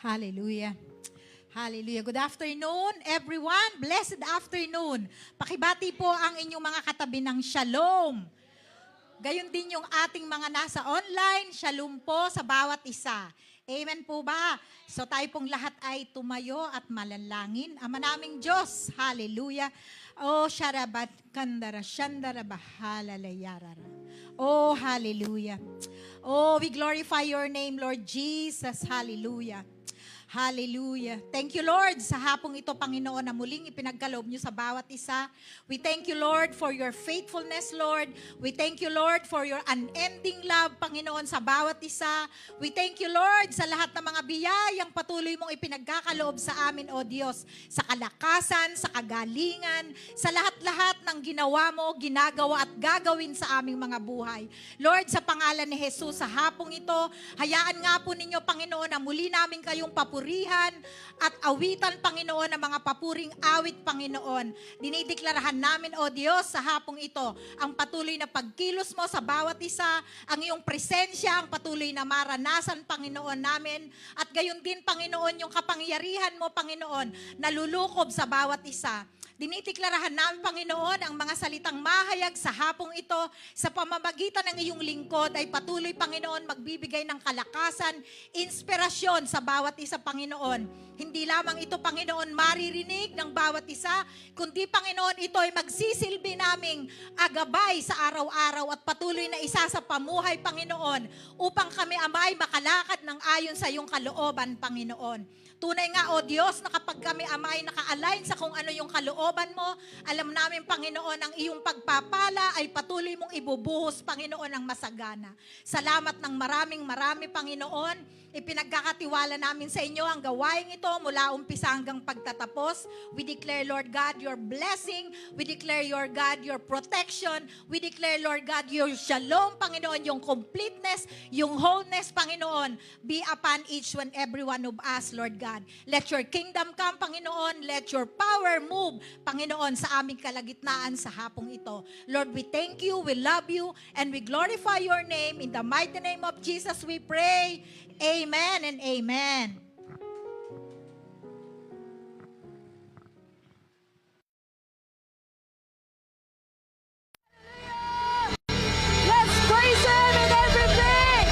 Hallelujah. Hallelujah. Good afternoon, everyone. Blessed afternoon. Pakibati po ang inyong mga katabi ng Shalom. Gayon din yung ating mga nasa online, Shalom po sa bawat isa. Amen po ba? So tayo pong lahat ay tumayo at malalangin. Ama naming Diyos, hallelujah. Oh, sharabat kandara shandara bahalalayarara. Oh, hallelujah. Oh, we glorify your name, Lord Jesus. Hallelujah. Hallelujah. Thank you, Lord, sa hapong ito, Panginoon, na muling ipinagkaloob niyo sa bawat isa. We thank you, Lord, for your faithfulness, Lord. We thank you, Lord, for your unending love, Panginoon, sa bawat isa. We thank you, Lord, sa lahat ng mga biyayang patuloy mong ipinagkakaloob sa amin, O Diyos, sa kalakasan, sa kagalingan, sa lahat-lahat ng ginawa mo, ginagawa at gagawin sa aming mga buhay. Lord, sa pangalan ni Jesus, sa hapong ito, hayaan nga po ninyo, Panginoon, na muli namin kayong papurihan at awitan, Panginoon, ng mga papuring awit, Panginoon. Dinideklarasyon namin, O Diyos, sa hapong ito, ang patuloy na pagkilos mo sa bawat isa, ang iyong presensya, ang patuloy na maranasan, Panginoon, namin, at gayon din, Panginoon, yung kapangyarihan mo, Panginoon, na lulukob sa bawat isa. Dinideklarasyon namin, Panginoon, ang mga salitang mahayag sa hapong ito sa pamamagitan ng iyong lingkod ay patuloy, Panginoon, magbibigay ng kalakasan, inspirasyon sa bawat isa, Panginoon. Hindi lamang ito, Panginoon, maririnig ng bawat isa, kundi, Panginoon, ito ay magsisilbi naming agabay sa araw-araw at patuloy na isa sa pamuhay, Panginoon, upang kami, Amay, makalakad ng ayon sa iyong kalooban, Panginoon. Tunay nga, O Diyos, na kapag kami, Amay, naka-align sa kung ano yung kalooban mo, alam namin, Panginoon, ang iyong pagpapala ay patuloy mong ibubuhos, Panginoon, ang masagana. Salamat ng marami, Panginoon. Ipinagkakatiwala namin sa inyo ang gawain ito mula umpisa hanggang pagtatapos. We declare, Lord God, your blessing. We declare, your God, your protection. We declare, Lord God, your shalom, Panginoon, yung completeness, yung wholeness, Panginoon, be upon each and every one of us, Lord God. Let your kingdom come, Panginoon. Let your power move, Panginoon, sa aming kalagitnaan sa hapong ito. Lord, we thank you, we love you, and we glorify your name. In the mighty name of Jesus, we pray. Amen and amen. Let's praise Him in everything,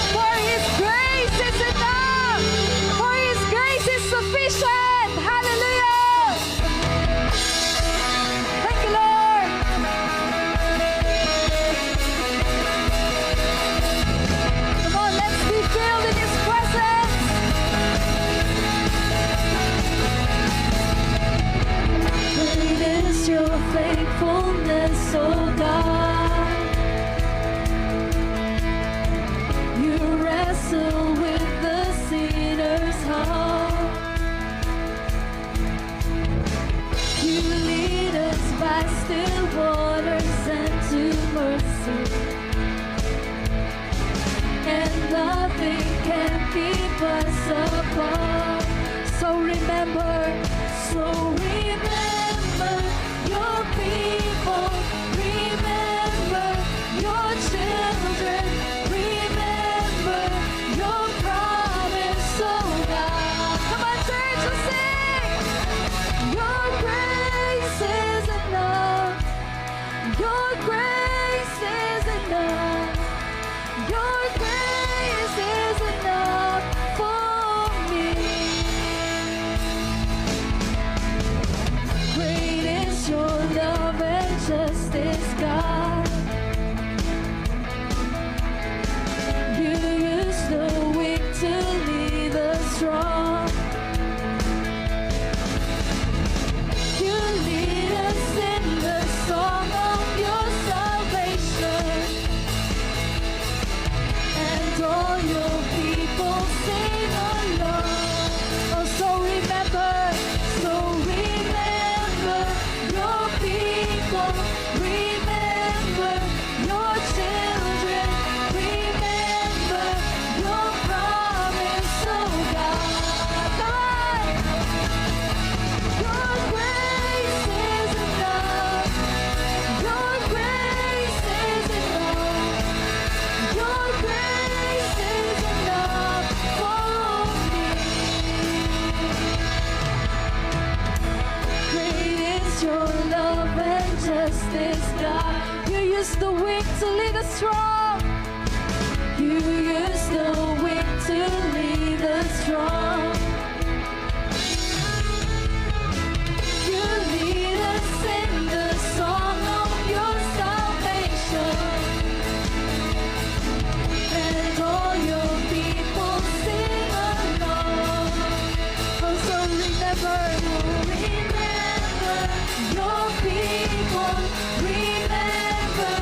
for His grace is enough, for His grace is sufficient. Hallelujah! Thank you, Lord. Come on, let's be filled in His presence. Great is your faithfulness, oh God. You wrestle with the sinner's heart. You lead us by still waters and to mercy. And nothing can keep us apart. So remember your people, remember your children, remember your promise, oh God. Come on, church, we'll sing. Your grace is enough. Your grace is enough. Your grace is enough for me. Great is your love and justice, God. You use the weak to lead the strong. You lead us in the song of your salvation. And all your people sing along. Oh, so remember your people, remember just this God. You use the wind to lead us strong. You use the wind to lead us strong. You lead us in the song of your salvation. And all your people sing along. Oh, so remember your people, remember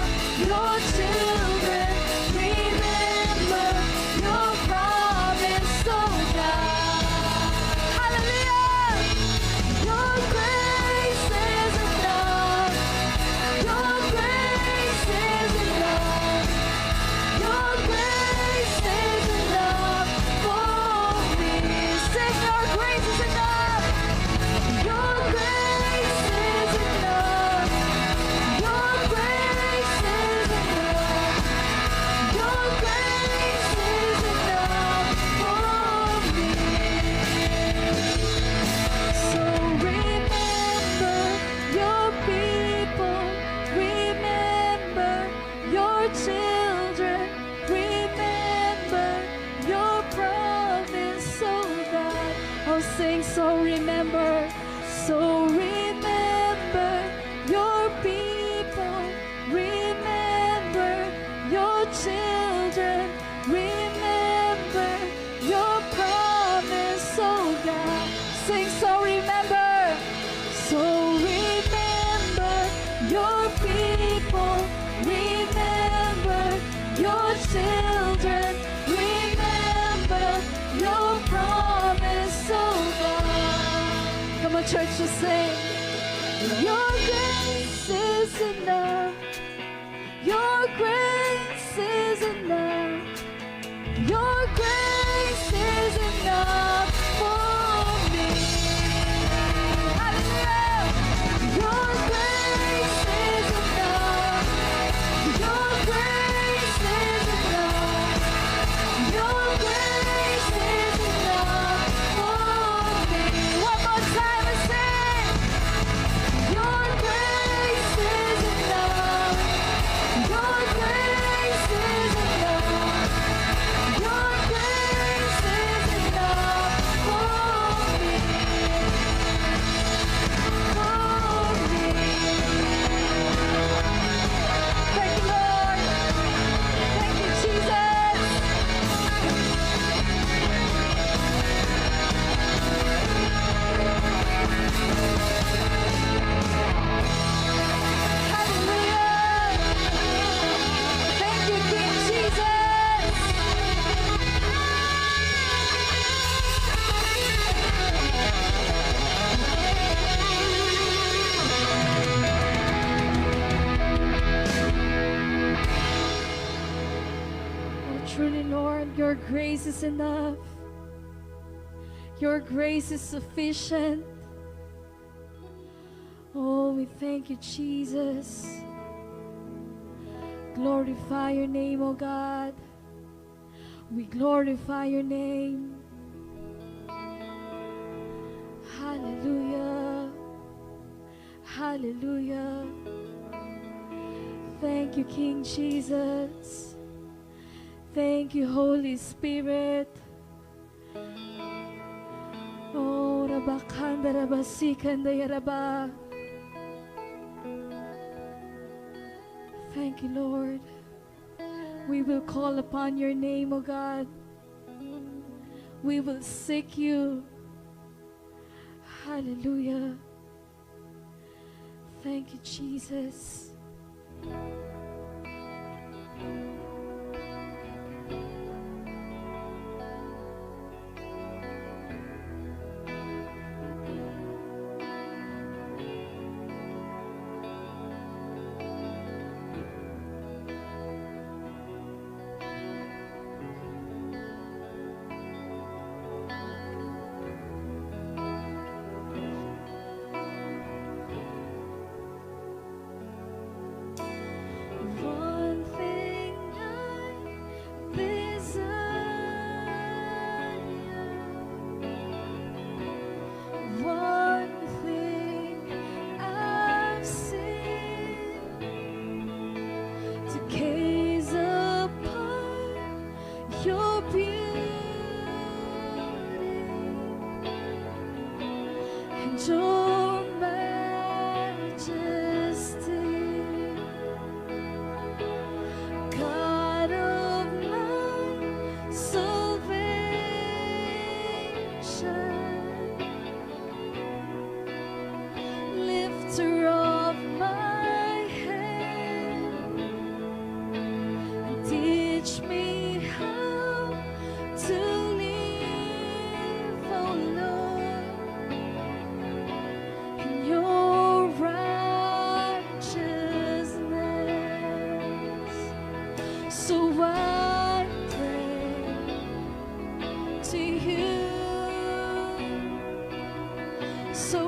your children, remember your promise, oh God. Hallelujah! Your grace is enough. Your grace is enough. Your grace is enough for me. Sing, your grace is enough. Your grace is enough. Your grace is enough. Your grace is enough for me. So remember your people, remember your children, remember your promise, oh God. Oh, sing, so remember your people, remember your children, remember your promise, oh God. Sing, so remember your people, remember your children, remember your promise, oh God. Come on, church, just sing. Your grace is enough. Your grace is enough. Your grace is enough for me. Hallelujah. Your grace is enough. Your grace is enough. Your grace is enough for me. One more time and sing. Your grace is enough. Your grace is enough. Your grace is enough for me. For me. Thank you, Lord. Thank you, Jesus. Hallelujah. Thank you, King Jesus. Oh, truly, Lord, your grace is enough. Your grace is sufficient. Oh, we thank you, Jesus. Glorify your name, oh God. We glorify your name. Hallelujah. Hallelujah. Thank you, King Jesus. Thank you, Holy Spirit. Oh, Rabakanda Rabasikanda Yaraba. Thank you, Lord. We will call upon your name, O God. We will seek you. Hallelujah. Thank you, Jesus.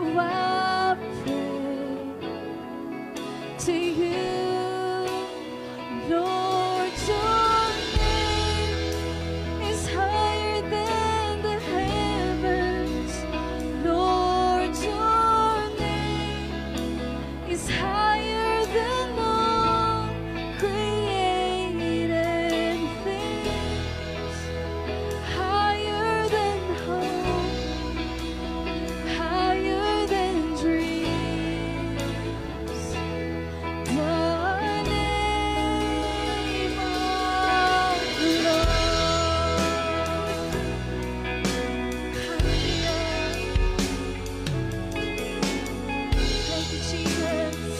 I pray to you, Lord. Your name is higher than the heavens. Lord, your name is higher than all created things, higher than hope, higher than dreams. The name of the Lord. Hallelujah. Thank you, Jesus.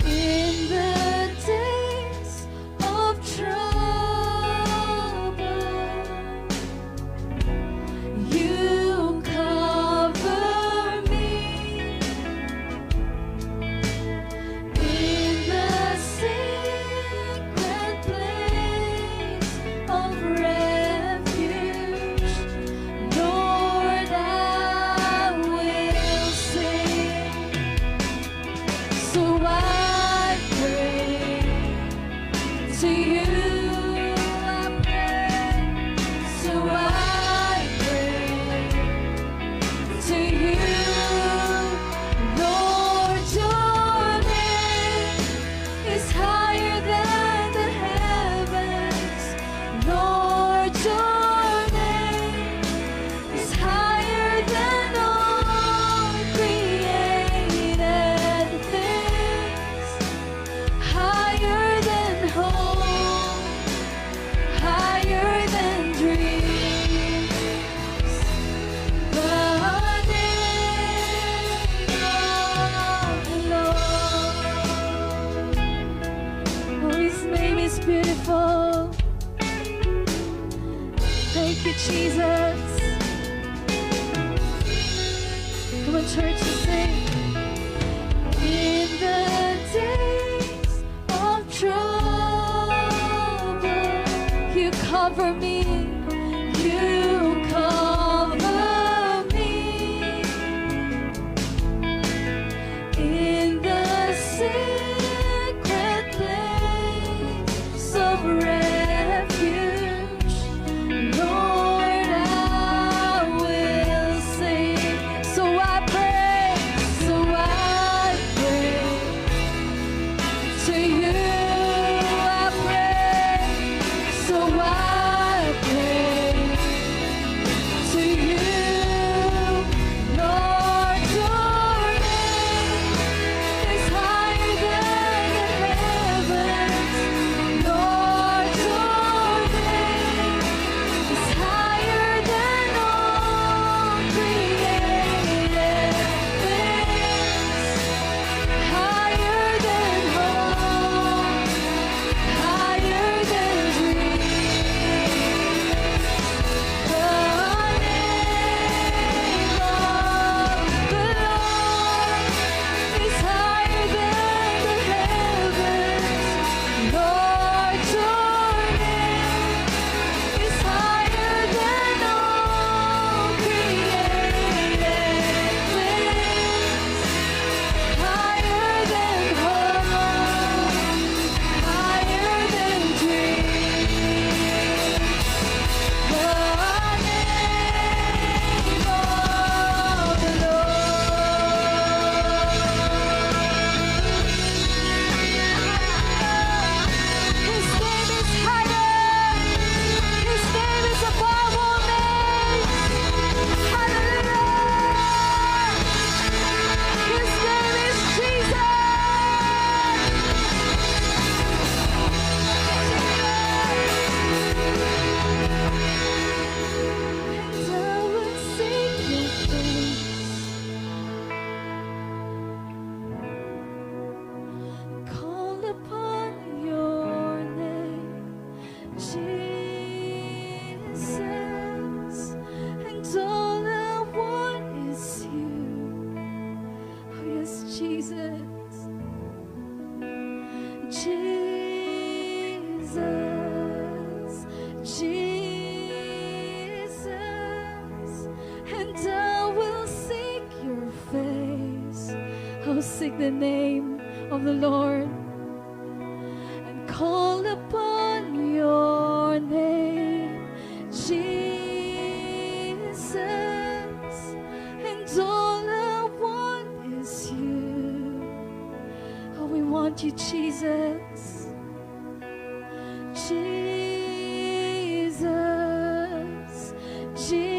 In the days of trouble, you cover me. In the secret place of refuge, Lord, I will sing. So I pray to you, I pray. So I pray to you, Lord. Your name is higher than the heavens. Lord, your name is higher than all created things, higher than hope, higher than dreams. The name of the Lord. Oh, His name is beautiful. Thank you, Jesus. Come on, church, to sing. In the days of trouble, you cover me. You cover me. In the secret place of refuge, Lord, I will sing. So I pray will seek the name of the Lord and call upon your name, Jesus. And all I want is you. Oh, we want you, Jesus. Jesus, Jesus,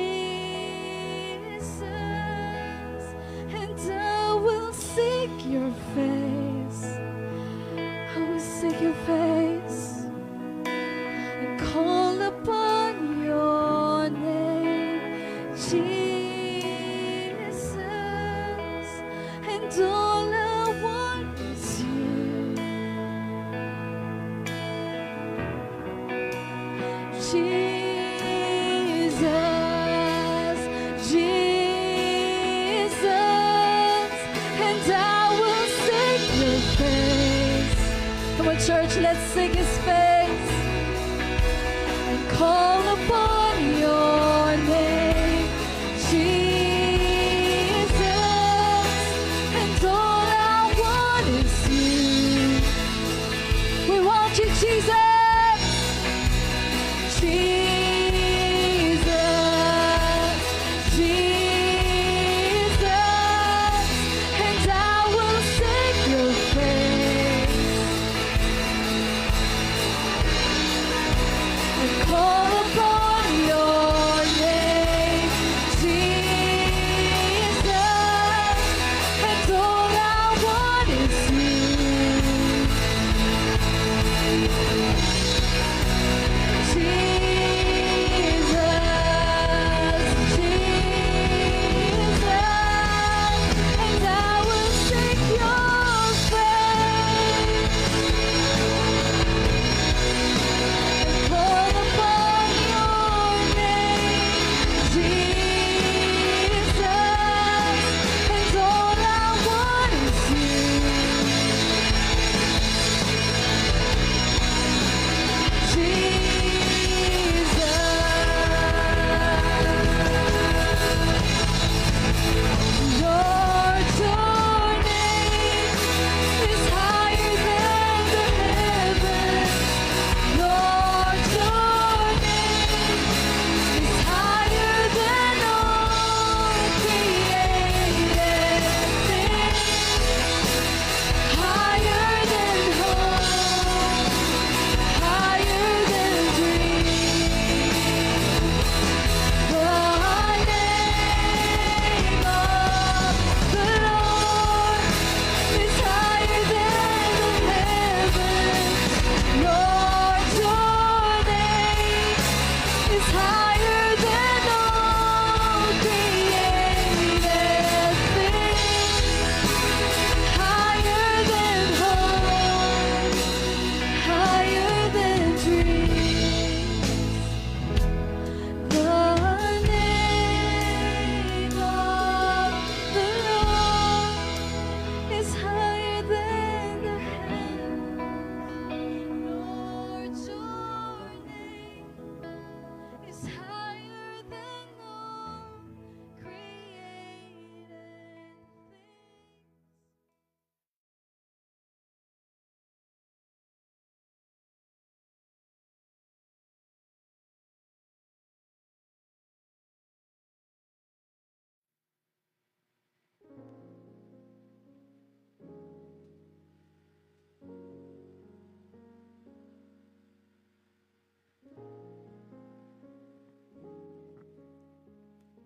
and I will seek your face. I will seek your face and call upon your name, Jesus. And all I want is you. Jesus, Jesus, and I will seek your face. Come on, church, let's seek his face and call upon your name, Jesus. And all I want is you. We want you, Jesus. Jesus, Jesus, and I will seek your face and call upon your name, Jesus, and all I want is you.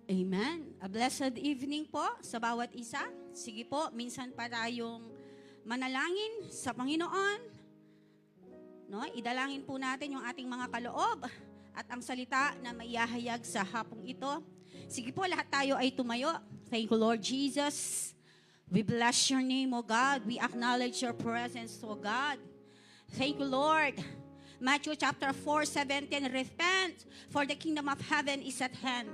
Amen. A blessed evening po sa bawat isa. Sige po, minsan pa tayong manalangin sa Panginoon. No, idalangin po natin yung ating mga kaloob at ang salita na maihahayag sa hapong ito. Sige po, lahat tayo ay tumayo. Thank you, Lord Jesus. We bless your name, O God. We acknowledge your presence, O God. Thank you, Lord. Matthew chapter 4:17, repent, for the kingdom of heaven is at hand.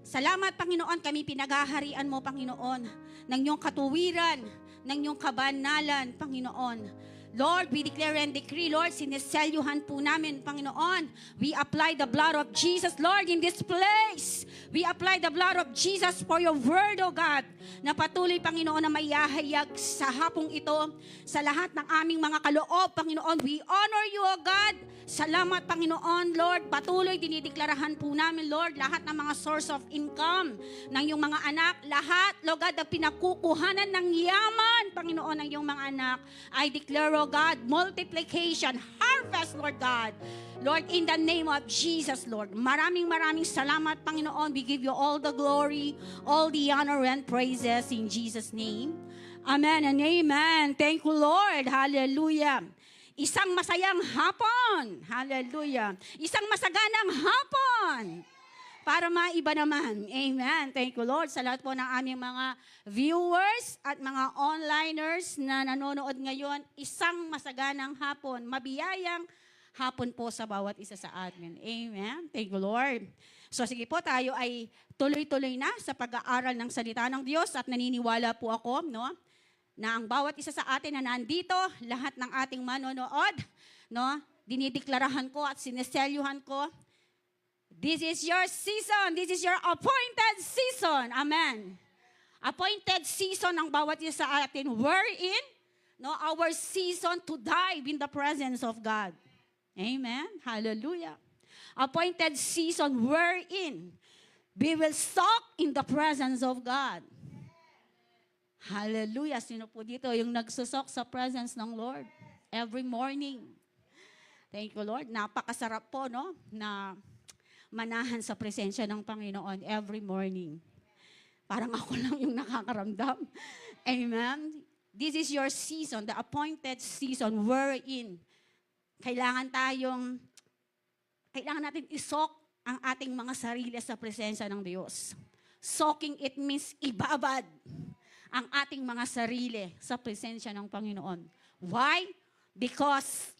Salamat, Panginoon, kami pinaghaharian mo, Panginoon, ng iyong katuwiran, ng iyong kabanalan, Panginoon. Lord, we declare and decree, Lord, sineselyuhan po namin, Panginoon. We apply the blood of Jesus, Lord, in this place. We apply the blood of Jesus for your word, O God, na patuloy, Panginoon, na maihahayag sa hapong ito, sa lahat ng aming mga kaloob, Panginoon. We honor you, O God. Salamat, Panginoon, Lord. Patuloy, dinideklarahan po namin, Lord, lahat ng mga source of income ng iyong mga anak, lahat, Lord God, na pinakukuhanan ng yaman, Panginoon, ng iyong mga anak. I declare, O God, multiplication, harvest, Lord God. Lord, in the name of Jesus, Lord, maraming salamat, Panginoon. We give you all the glory, all the honor and praises in Jesus' name. Amen and amen. Thank you, Lord. Hallelujah. Isang masayang hapon. Hallelujah. Isang masaganang hapon. Para maiba naman. Amen. Thank you, Lord, sa lahat po ng aming mga viewers at mga onliners na nanonood ngayon. Isang masaganang hapon. Mabiyayang hapon po sa bawat isa sa atin. Amen. Thank you, Lord. So sige po, tayo ay tuloy-tuloy na sa pag-aaral ng salita ng Diyos at naniniwala po ako, no, na ang bawat isa sa atin na nandito, lahat ng ating manonood, no, dinideklarahan ko at sineselyuhan ko, this is your season, this is your appointed season. Amen. Appointed season ang bawat isa sa atin, wherein, no, our season to dive in the presence of God. Amen. Hallelujah. Appointed season wherein we will soak in the presence of God. Hallelujah. Sino po dito yung nagsusok sa presence ng Lord every morning? Thank you, Lord. Napakasarap po, no, na manahan sa presensya ng Panginoon every morning. Parang ako lang yung nakakaramdam. Amen. This is your season, the appointed season wherein kailangan natin isok ang ating mga sarili sa presensya ng Diyos. Soaking, it means ibabad ang ating mga sarili sa presensya ng Panginoon. Why? Because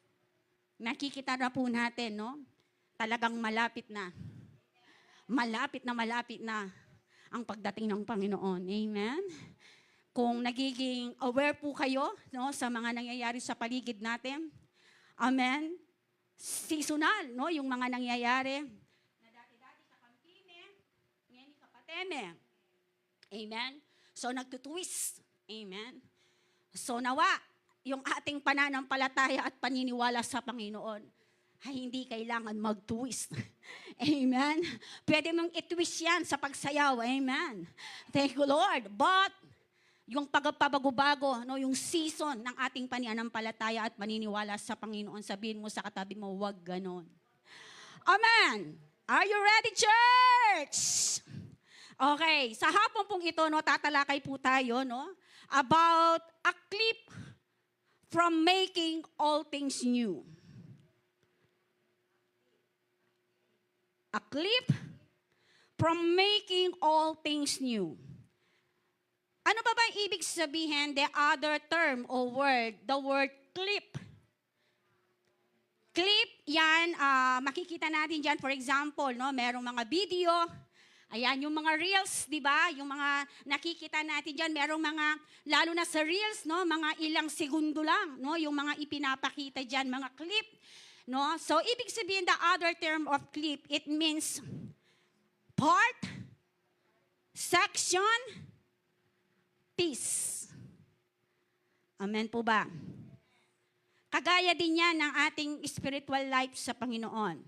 nakikita na po natin, no? Talagang malapit na ang pagdating ng Panginoon. Amen? Kung nagiging aware po kayo, no, sa mga nangyayari sa paligid natin, amen. Seasonal, no, yung mga nangyayari na dati-dati sa Kampine, ngayon sa Pateme. Amen. So nagtutwist. Amen. So nawa, yung ating pananampalataya at paniniwala sa Panginoon ay hindi kailangan mag-twist. Amen. Pwede mong i-twist yan sa pagsayaw. Amen. Thank you, Lord. But yung pagpabago-bago, no, yung season ng ating pananampalataya at paniniwala sa Panginoon, sabihin mo sa katabi mo, wag ganon. Amen. Are you ready, church? Okay, sa hapon pong ito, no, tatalakay po tayo, no, about a clip from making all things new. A clip from making all things new. Ano ba ibig sabihin, the other term or word, the word clip? Clip, yan, makikita natin dyan, for example, no, merong mga video, ayan, yung mga reels, di ba? Yung mga nakikita natin dyan, merong mga, lalo na sa reels, no, mga ilang segundo lang, no, yung mga ipinapakita dyan, mga clip, no? So, ibig sabihin, the other term of clip, it means part, section, piece. Amen po ba? Kagaya din yan ng ating spiritual life sa Panginoon.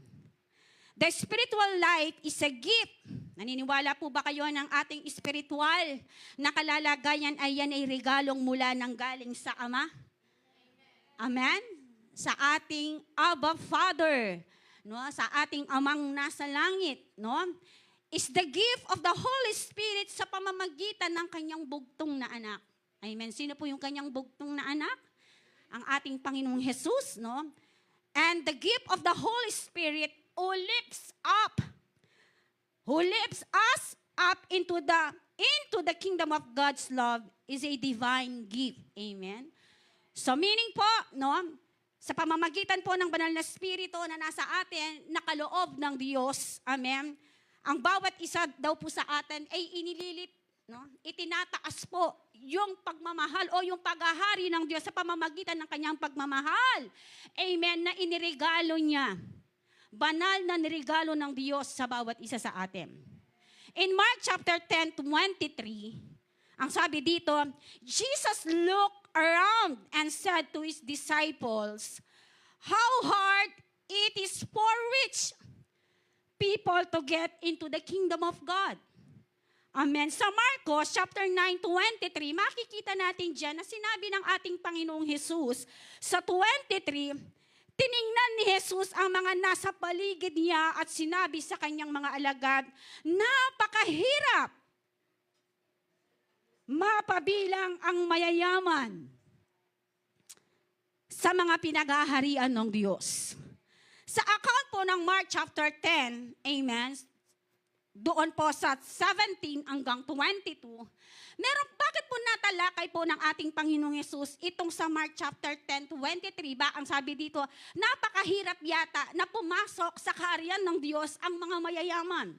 The spiritual life is a gift. Naniniwala po ba kayo ng ating spiritual na kalalagayan ay yan ay regalong mula ng galing sa Ama? Amen? Sa ating Abba Father, no? Sa ating Amang nasa langit, no? Is the gift of the Holy Spirit sa pamamagitan ng kanyang bugtong na anak. Amen. Sino po yung kanyang bugtong na anak? Ang ating Panginoong Jesus, no? And the gift of the Holy Spirit who lifts us up into the kingdom of God's love is a divine gift. Amen. So meaning po, no? Sa pamamagitan po ng banal na Espiritu na nasa atin, nakaloob ng Diyos. Amen. Ang bawat isa daw po sa atin ay inililit, no? Itinataas po yung pagmamahal o yung paghahari ng Diyos sa pamamagitan ng kanyang pagmamahal. Amen, na iniregalo niya. Banal na niregalo ng Diyos sa bawat isa sa atin. In Mark chapter 10:23, ang sabi dito, Jesus looked around and said to his disciples, how hard it is for rich people to get into the kingdom of God. Amen. Sa Marcos chapter 9:23, makikita natin dyan na sinabi ng ating Panginoong Jesus sa 23, tiningnan ni Jesus ang mga nasa paligid niya at sinabi sa kanyang mga alagad, napakahirap mapabilang ang mayayaman sa mga pinagaharian ng Diyos. Sa account po ng Mark chapter 10, amen, doon po sa 17 hanggang 22, bakit po natalakay po ng ating Panginoong Yesus itong sa Mark chapter 10:23 ba? Ang sabi dito, napakahirap yata na pumasok sa kaharian ng Diyos ang mga mayayaman.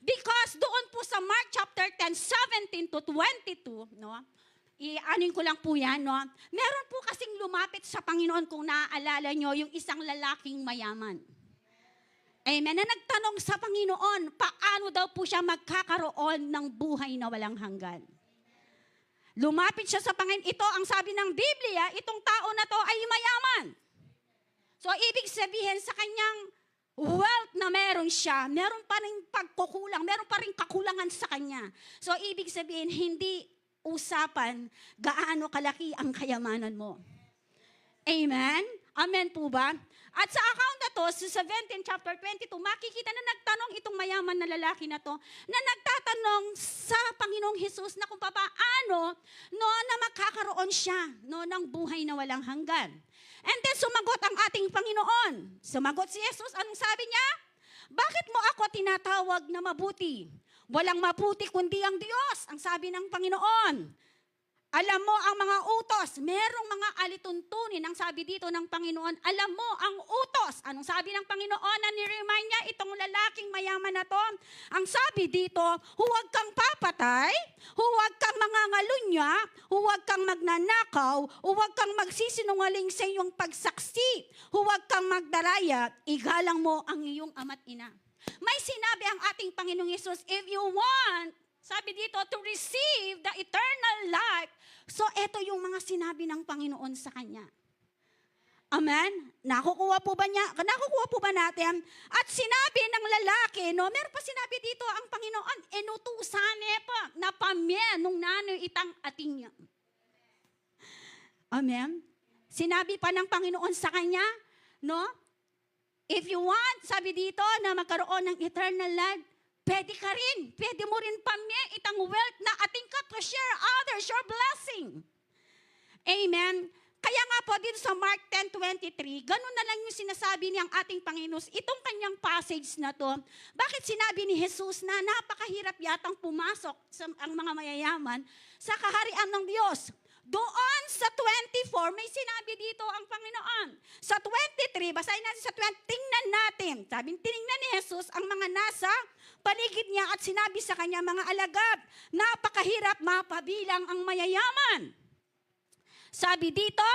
Because doon po sa Mark chapter 10, 17 to 22, no? Ianin ko lang po yan, no? Meron po kasing lumapit sa Panginoon kung naaalala nyo yung isang lalaking mayaman. Amen. Na nagtanong sa Panginoon, paano daw po siya magkakaroon ng buhay na walang hanggan. Lumapit siya sa Panginoon. Ito ang sabi ng Biblia, itong tao na to ay mayaman. So, ibig sabihin sa kanyang wealth na meron siya, meron pa rin pagkukulang, meron pa rin kakulangan sa kanya. So, ibig sabihin, hindi usapan gaano kalaki ang kayamanan mo. Amen? Amen po ba? At sa account na to, sa 17 chapter 22, makikita na nagtanong itong mayaman na lalaki na to, na nagtatanong sa Panginoong Hesus na kung paano no, na makakaroon siya no, ng buhay na walang hanggan. And then sumagot ang ating Panginoon. Sumagot si Jesus, anong sabi niya? Bakit mo ako tinatawag na mabuti? Walang mabuti kundi ang Diyos, ang sabi ng Panginoon. Alam mo ang mga utos, merong mga alituntunin, ang sabi dito ng Panginoon, alam mo ang utos. Anong sabi ng Panginoon na ni-remind niya itong lalaking mayaman na to? Ang sabi dito, huwag kang papatay, huwag kang mangangalunya, huwag kang magnanakaw, huwag kang magsisinungaling sa iyong pagsaksi, huwag kang magdaraya, igalang mo ang iyong ama't ina. May sinabi ang ating Panginoong Yesus, if you want, sabi dito, to receive the eternal life. So, ito yung mga sinabi ng Panginoon sa kanya. Amen? Nakukuha po ba niya? Nakukuha po ba natin? At sinabi ng lalaki, no, meron pa sinabi dito ang Panginoon, enutusane pa, na pamye, nung nanoy itang ating niya. Amen? Sinabi pa ng Panginoon sa kanya, no, if you want, sabi dito, na magkaroon ng eternal life, pwede ka rin. Pwede mo rin pamye itang wealth na ating ka to share others your blessing. Amen. Kaya nga po dito sa Mark 10:23, ganun na lang yung sinasabi niyang ating Panginoon. Itong kanyang passage na to, bakit sinabi ni Jesus na napakahirap yatang pumasok ang mga mayayaman sa kaharian ng Diyos? Doon sa 24, may sinabi dito ang Panginoon. Sa 23, basahin natin sa 20, tingnan natin. Sabing tiningnan ni Jesus ang mga nasa paligid niya at sinabi sa kanya, mga alagad, napakahirap mapabilang ang mayayaman. Sabi dito,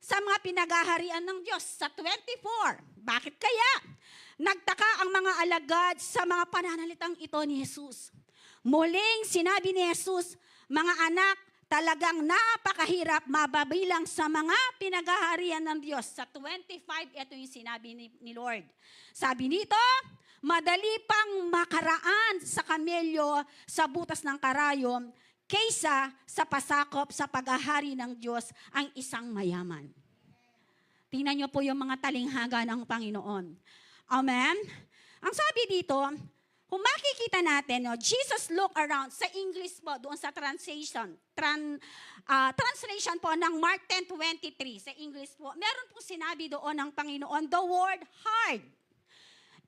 sa mga pinagaharian ng Diyos, sa 24. Bakit kaya? Nagtaka ang mga alagad sa mga pananalitang ito ni Jesus. Muling sinabi ni Jesus, mga anak, talagang napakahirap mababilang sa mga pinagaharian ng Diyos. Sa 25, ito yung sinabi ni Lord. Sabi nito, madali pang makaraan sa kamelyo sa butas ng karayom kaysa sa pasakop sa paghahari ng Diyos ang isang mayaman. Tingnan niyo po yung mga talinghaga ng Panginoon. Amen? Ang sabi dito, kung makikita natin, no, Jesus looked around, sa English po, doon sa translation po ng Mark 10:23, sa English po, meron pong sinabi doon ng Panginoon, the word hard.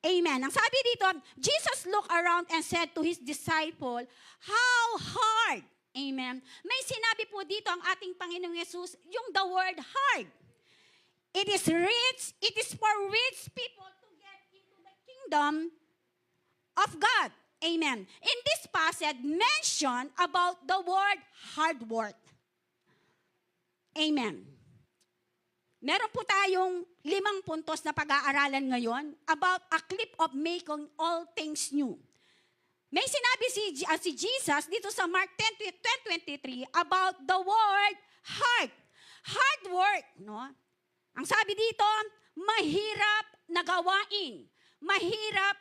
Amen. Ang sabi dito, Jesus looked around and said to his disciple, how hard? Amen. May sinabi po dito ang ating Panginoong Yesus, yung the word hard. It is for rich people to get into the kingdom of God. Amen. In this passage, mention about the word hard work. Amen. Meron po tayong 5 puntos na pag-aaralan ngayon about a clip of making all things new. May sinabi si Jesus dito sa Mark 10:23 about the word hard. Hard work, no? Ang sabi dito, mahirap na gawain. Mahirap,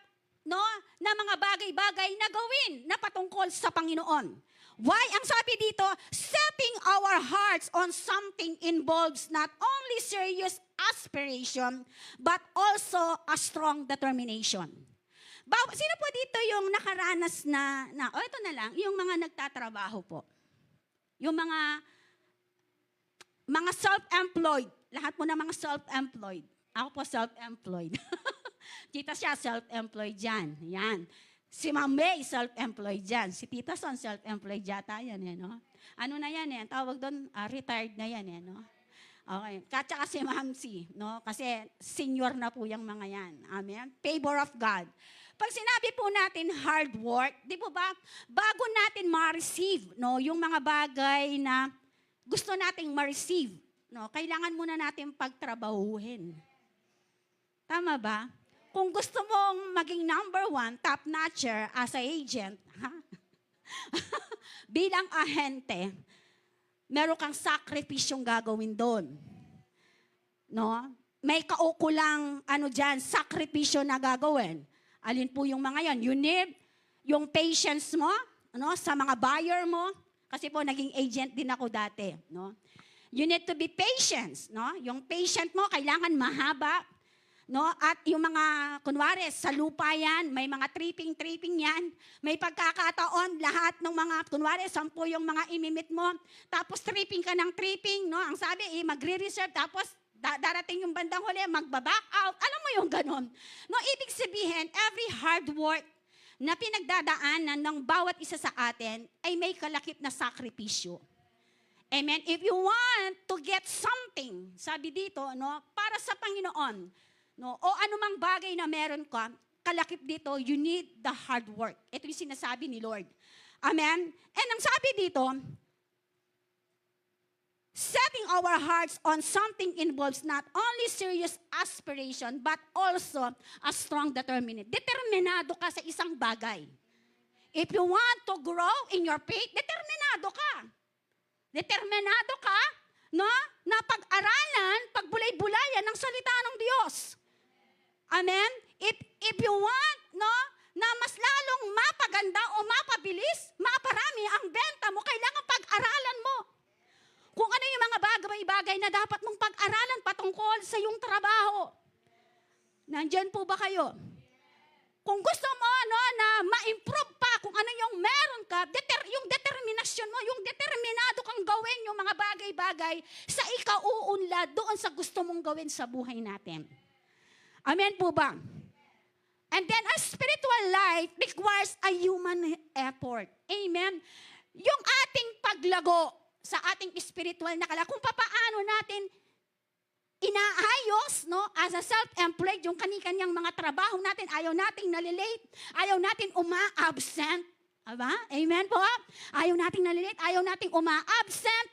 no, na mga bagay-bagay na gawin na patungkol sa Panginoon. Why? Ang sabi dito, setting our hearts on something involves not only serious aspiration, but also a strong determination. Sino po dito yung nakaranas ito na lang, yung mga nagtatrabaho po. Yung mga self-employed. Lahat po ng mga self-employed. Ako po self-employed. Tita siya self-employed dyan. Yan. Si Ma'am May self-employed dyan. Si Tita Son self-employed yata yan. No? Ano na yan? Tawag doon, retired na yan. No? Okay. Katsaka si Ma'am C. No? Kasi senior na po yung mga yan. Amen? Favor of God. Pag sinabi po natin hard work, di po ba, bago natin ma-receive, no, yung mga bagay na gusto nating ma-receive, no, kailangan muna natin pagtrabahuhin. Tama ba? Kung gusto mong maging number 1, top-notcher as a agent, bilang ahente, meron kang sakripisyong gagawin doon. No? May kaukulang sakripisyo na gagawin. Alin po yung mga yan? You need yung patience mo, no, sa mga buyer mo. Kasi po, naging agent din ako dati. No? You need to be patient. No? Yung patient mo, kailangan mahaba. No? At yung mga, kunwari, sa lupa yan, may mga tripping yan. May pagkakataon, lahat ng mga, kunwari, 10 yung mga imimit mo. Tapos tripping ka ng tripping. No? Ang sabi, magre-reserve. Tapos, darating yung bandang huli, magbaback out. Alam mo yung ganon. No, ibig sabihin, every hard work na pinagdadaanan ng bawat isa sa atin ay may kalakip na sakripisyo. Amen? If you want to get something, sabi dito, no, para sa Panginoon, no, o anumang bagay na meron ka, kalakip dito, you need the hard work. Ito yung sinasabi ni Lord. Amen? And ang sabi dito, setting our hearts on something involves not only serious aspiration, but also a strong determination. Determinado ka sa isang bagay. If you want to grow in your faith, determinado ka. Determinado ka, no, na pag-aralan, pagbulay-bulayan ng salita ng Diyos. Amen? If you want, no, na mas lalong mapaganda o mapabilis, maparami ang benta mo, kailangan pag-aralan mo. Kung ano yung mga bagay-bagay na dapat mong pag-aralan patungkol sa iyong trabaho. Nandyan po ba kayo? Kung gusto mo, no, na ma-improve pa kung ano yung meron ka, yung determinasyon mo, yung determinado kang gawin yung mga bagay-bagay sa ikauunlad doon sa gusto mong gawin sa buhay natin. Amen po ba? And then a spiritual life requires a human effort. Amen? Yung ating paglago sa ating spiritual na kung papaano natin inaayos, no, as a self-employed, yung kani-kanyang mga trabaho natin, ayaw nating nalilate, ayaw nating uma-absent. Aba? Amen po? Ayaw nating nalilate, ayaw nating uma-absent.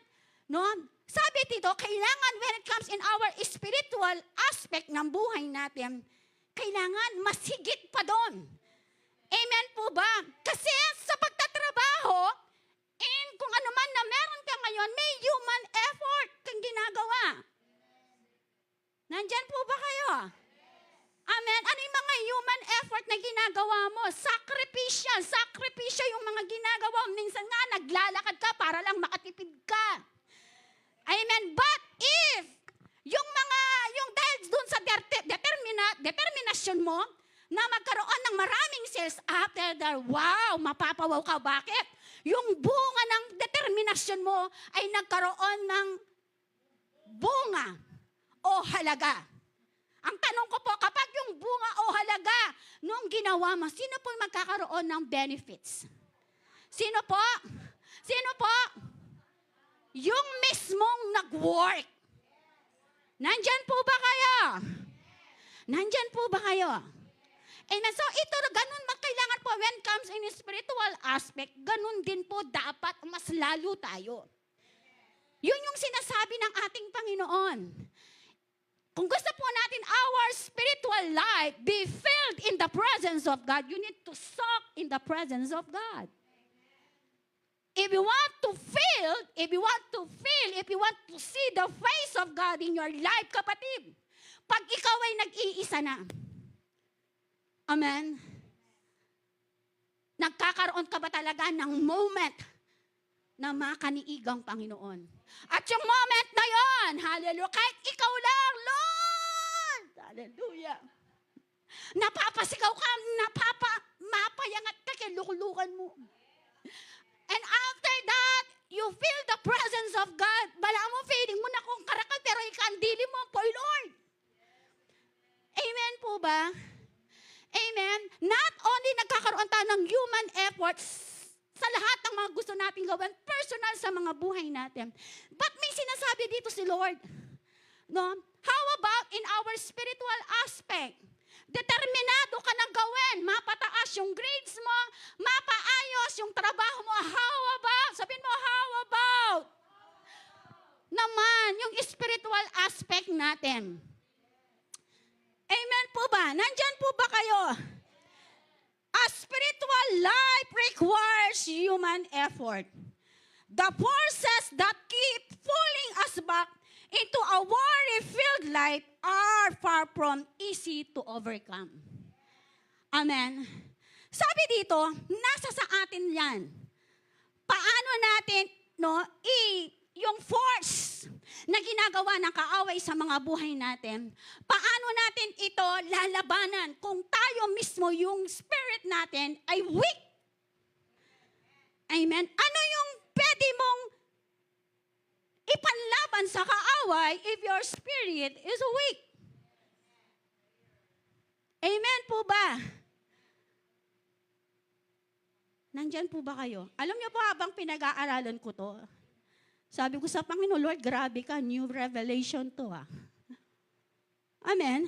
No? Sabi dito, kailangan when it comes in our spiritual aspect ng buhay natin, kailangan mas higit pa doon. Amen po ba? Kasi sa pagtatrabaho, and kung ano man na meron ka ngayon, may human effort kang ginagawa. Nandyan po ba kayo? Amen. Ano yung mga human effort na ginagawa mo? Sakripisya yung mga ginagawa mo. Minsan nga, naglalakad ka para lang makatipid ka. Amen. But if, yung dahil dun sa determinasyon mo, na magkaroon ng maraming sales after that, wow, mapapawaw ka. Bakit? Yung bunga ng determinasyon mo ay nagkaroon ng bunga o halaga. Ang tanong ko po, kapag yung bunga o halaga nung ginawa mo, sino po magkakaroon ng benefits? Sino po? Sino po? Yung mismong nag-work. Nandyan po ba kayo? Nandyan po ba kayo? Amen. So ito, ganun kailangan po when comes in spiritual aspect, ganun din po dapat mas lalo tayo. Yun yung sinasabi ng ating Panginoon. Kung gusto po natin our spiritual life be filled in the presence of God, you need to soak in the presence of God. If you want to feel, if you want to see the face of God in your life, kapatid, pag ikaw ay nag-iisa na, amen, nagkakaroon ka ba talaga ng moment na makaniigang Panginoon? At yung moment na yon, hallelujah, kahit ikaw lang, Lord, hallelujah, napapasigaw ka, mapayangat ka, kinlukulukan mo. And after that, you feel the presence of God. Bala mo, feeling mo na kung karakal, pero ikandili mo po, Lord. Amen po ba? Amen? Not only nagkakaroon tayo ng human efforts sa lahat ng mga gusto nating gawin, personal sa mga buhay natin. But may sinasabi dito si Lord. No? How about in our spiritual aspect? Determinado ka na gawin, mapataas yung grades mo, mapaayos yung trabaho mo. How about? Sabihin mo, how about? Naman, yung spiritual aspect natin. Amen po ba? Nandyan po ba kayo? A spiritual life requires human effort. The forces that keep pulling us back into a worry-filled life are far from easy to overcome. Amen. Sabi dito, nasa sa atin yan. Paano natin, yung force na ginagawa ng kaaway sa mga buhay natin, paano natin ito lalabanan kung tayo mismo, yung spirit natin ay weak? Amen. Ano yung pwede mong ipanlaban sa kaaway if your spirit is weak? Amen po ba? Nandyan po ba kayo? Alam niyo po habang pinag-aaralan ko to, sabi ko sa Panginoon, Lord, grabe ka, new revelation to ah. Amen.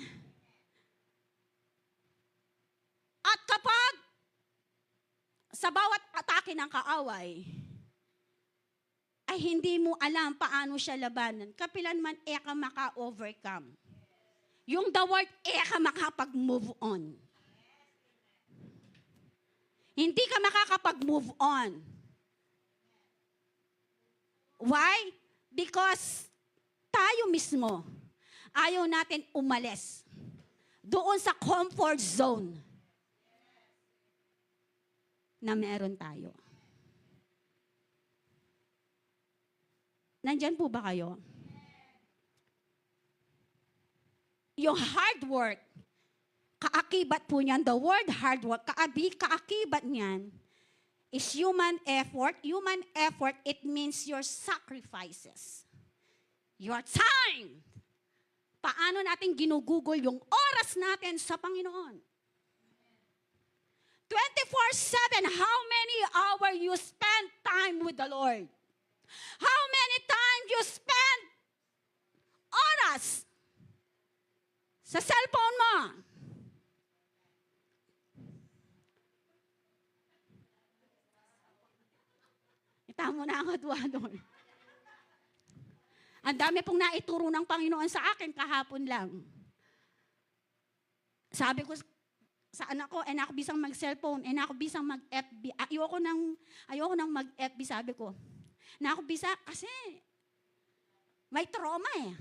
At kapag sa bawat atake ng kaaway, ay hindi mo alam paano siya labanan, kapilan man ka maka-overcome. Yung the word, ka makapag-move on. Hindi ka makakapag-move on. Why? Because tayo mismo, ayaw natin umalis doon sa comfort zone na meron tayo. Nandyan po ba kayo? Yung hard work, kaakibat po niyan, the word hard work, kaakibat niyan, is human effort. Human effort, it means your sacrifices. Your time. Paano natin ginugugol yung oras natin sa Panginoon? 24/7, how many hours you spend time with the Lord? How many time you spend oras sa cellphone mo? Tamo na ang adwador. Ang dami pong naituro ng Panginoon sa akin kahapon lang. Sabi ko sa anak ko, anak, bisang mag-cellphone, anak, bisang mag-FB. Ayoko nang mag-FB, sabi ko. Anak, bisa, kasi may trauma eh.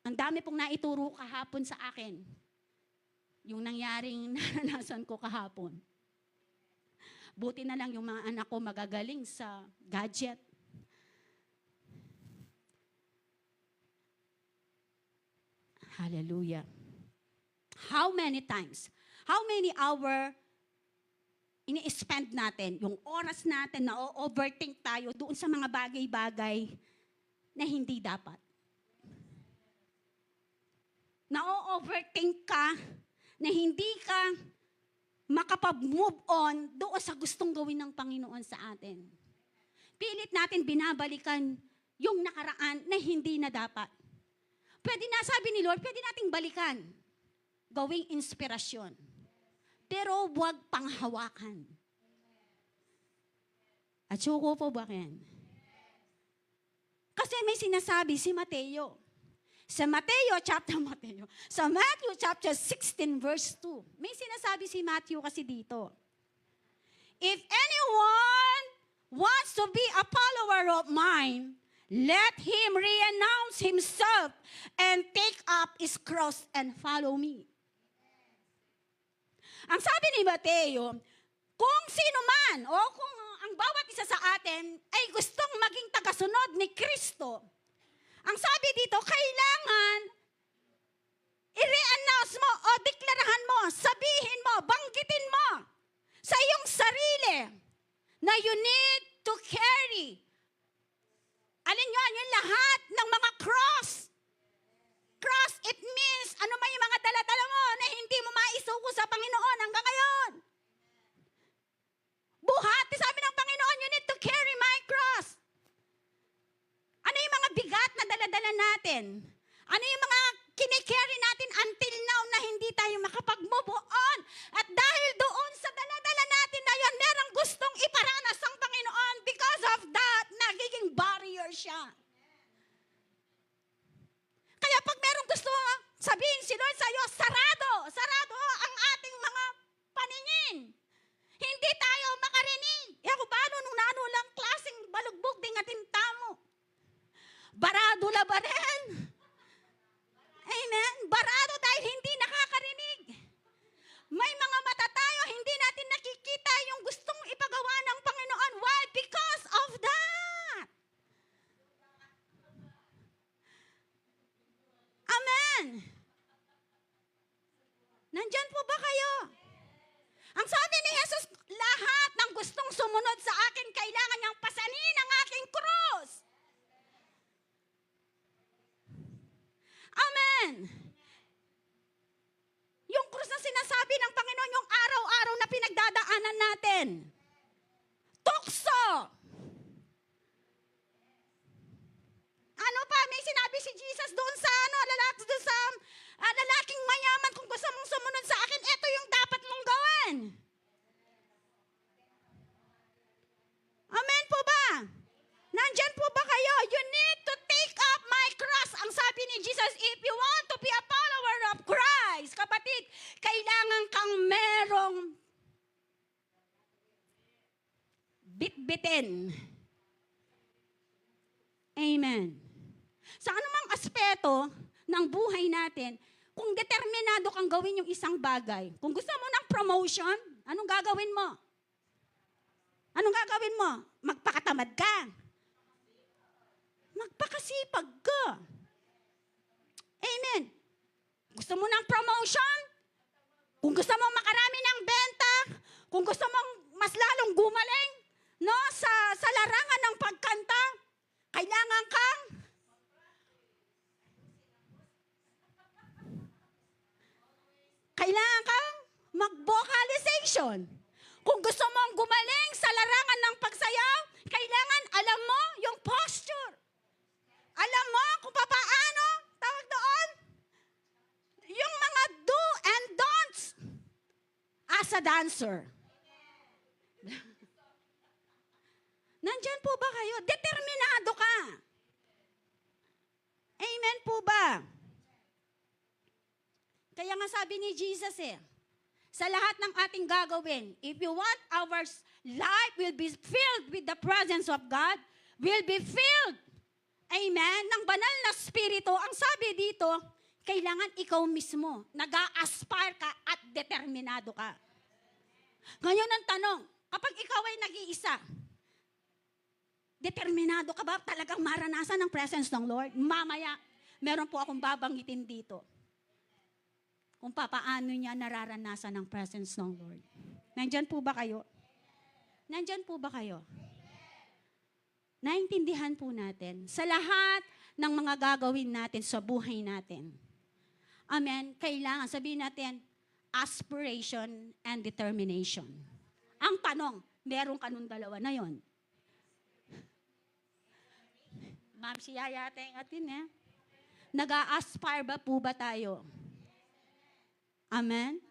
Ang dami pong naituro kahapon sa akin. Yung nangyaring naranasan ko kahapon. Buti na lang yung mga anak ko magagaling sa gadget. Hallelujah. How many times? How many hour ini-spend natin? Yung oras natin na overthink tayo doon sa mga bagay-bagay na hindi dapat. Na-overthink ka na hindi ka makapag-move on doon sa gustong gawin ng Panginoon sa atin. Pilit natin binabalikan yung nakaraan na hindi na dapat. Pwede na, sabi ni Lord, pwede nating balikan. Gawing inspirasyon. Pero huwag panghawakan. At suko po ba yan? kasi may sinasabi si Mateo. Sa Matthew chapter 16 verse 2. May sinasabi si Matthew kasi dito. If anyone wants to be a follower of mine, let him renounce himself and take up his cross and follow me. Ang sabi ni Mateo, kung sino man o kung ang bawat isa sa atin ay gustong maging tagasunod ni Kristo, ang sabi dito, kailangan i-re-announce mo o deklarahan mo, sabihin mo, banggitin mo sa iyong sarili na you need to carry. Alin yun? Yung lahat ng mga cross. Cross, it means ano man yung mga dala-dala mo na hindi mo maisuko sa Panginoon hanggang ngayon. Buhat, sabi ng Panginoon, you need to carry my cross. Ano yung mga bigat na dala-dala natin? Ano yung mga kinikerry natin until now na hindi tayo makapag-move on? At dahil doon sa dala-dala natin na yun, merong gustong iparanas ang Panginoon. Because of that, nagiging barrier siya. Kaya pag merong gusto sabihin si Lord sa'yo, sarado ang ating mga paningin. Hindi tayo makarinig. E ako paano nung nanulang klaseng balugbog ding ating tamo? Barado la ba rin? Amen? Barado dahil hindi nakakarinig. May mga mata tayo, hindi natin nakikita yung gustong ipagawa ng Panginoon. Why? Because of that. Amen. Nandyan po ba kayo? Ang sabi ni Jesus, lahat ng gustong sumunod sa akin, kailangan niyang pasanin ang aking krus. Amen. Yung krus na sinasabi ng Panginoon, yung araw-araw na pinagdadaanan natin. Tukso. Ano pa, may sinabi si Jesus doon sa lalaking mayaman, kung gusto mong sumunod sa akin, ito yung dapat mong gawin. Amen po ba? Nandyan po ba kayo? You need to take up my cross. Ang sabi ni Jesus, if you want to be a follower of Christ, kapatid, kailangan kang merong bitbitin. Amen. Sa anumang aspeto ng buhay natin, kung determinado kang gawin yung isang bagay, kung gusto mo ng promotion, anong gagawin mo? Anong gagawin mo? Magpakatamad ka. Magpakasipag ka. Amen. Gusto mo ng promotion? Kung gusto mong makarami ng benta, kung gusto mong mas lalong gumaling, no, sa larangan ng pagkanta, kailangan kang mag-vocalization. Kung gusto mong gumaling sa larangan ng pagsayaw, kailangan alam mo yung posture. Alam mo kung paano, tawag doon, yung mga do and don'ts as a dancer. Nandyan po ba kayo? Determinado ka. Amen po ba? Kaya nga sabi ni Jesus sa lahat ng ating gagawin, if you want our life will be filled with the presence of God, will be filled, amen, ng banal na spirito, ang sabi dito, kailangan ikaw mismo, nag-a-aspire ka at determinado ka. Ngayon ang tanong, kapag ikaw ay nag-iisa, determinado ka ba talagang maranasan ang presence ng Lord? Mamaya, meron po akong babanggitin dito kung papaano niya nararanasan ang presence ng Lord. Nandyan po ba kayo? Nandyan po ba kayo? Naintindihan po natin sa lahat ng mga gagawin natin sa buhay natin. Amen? Kailangan sabihin natin, aspiration and determination. Ang tanong, meron ka nung dalawa na yon. Ma'am, si Yaya tayong atin Nag-a-aspire ba po ba tayo? Amen?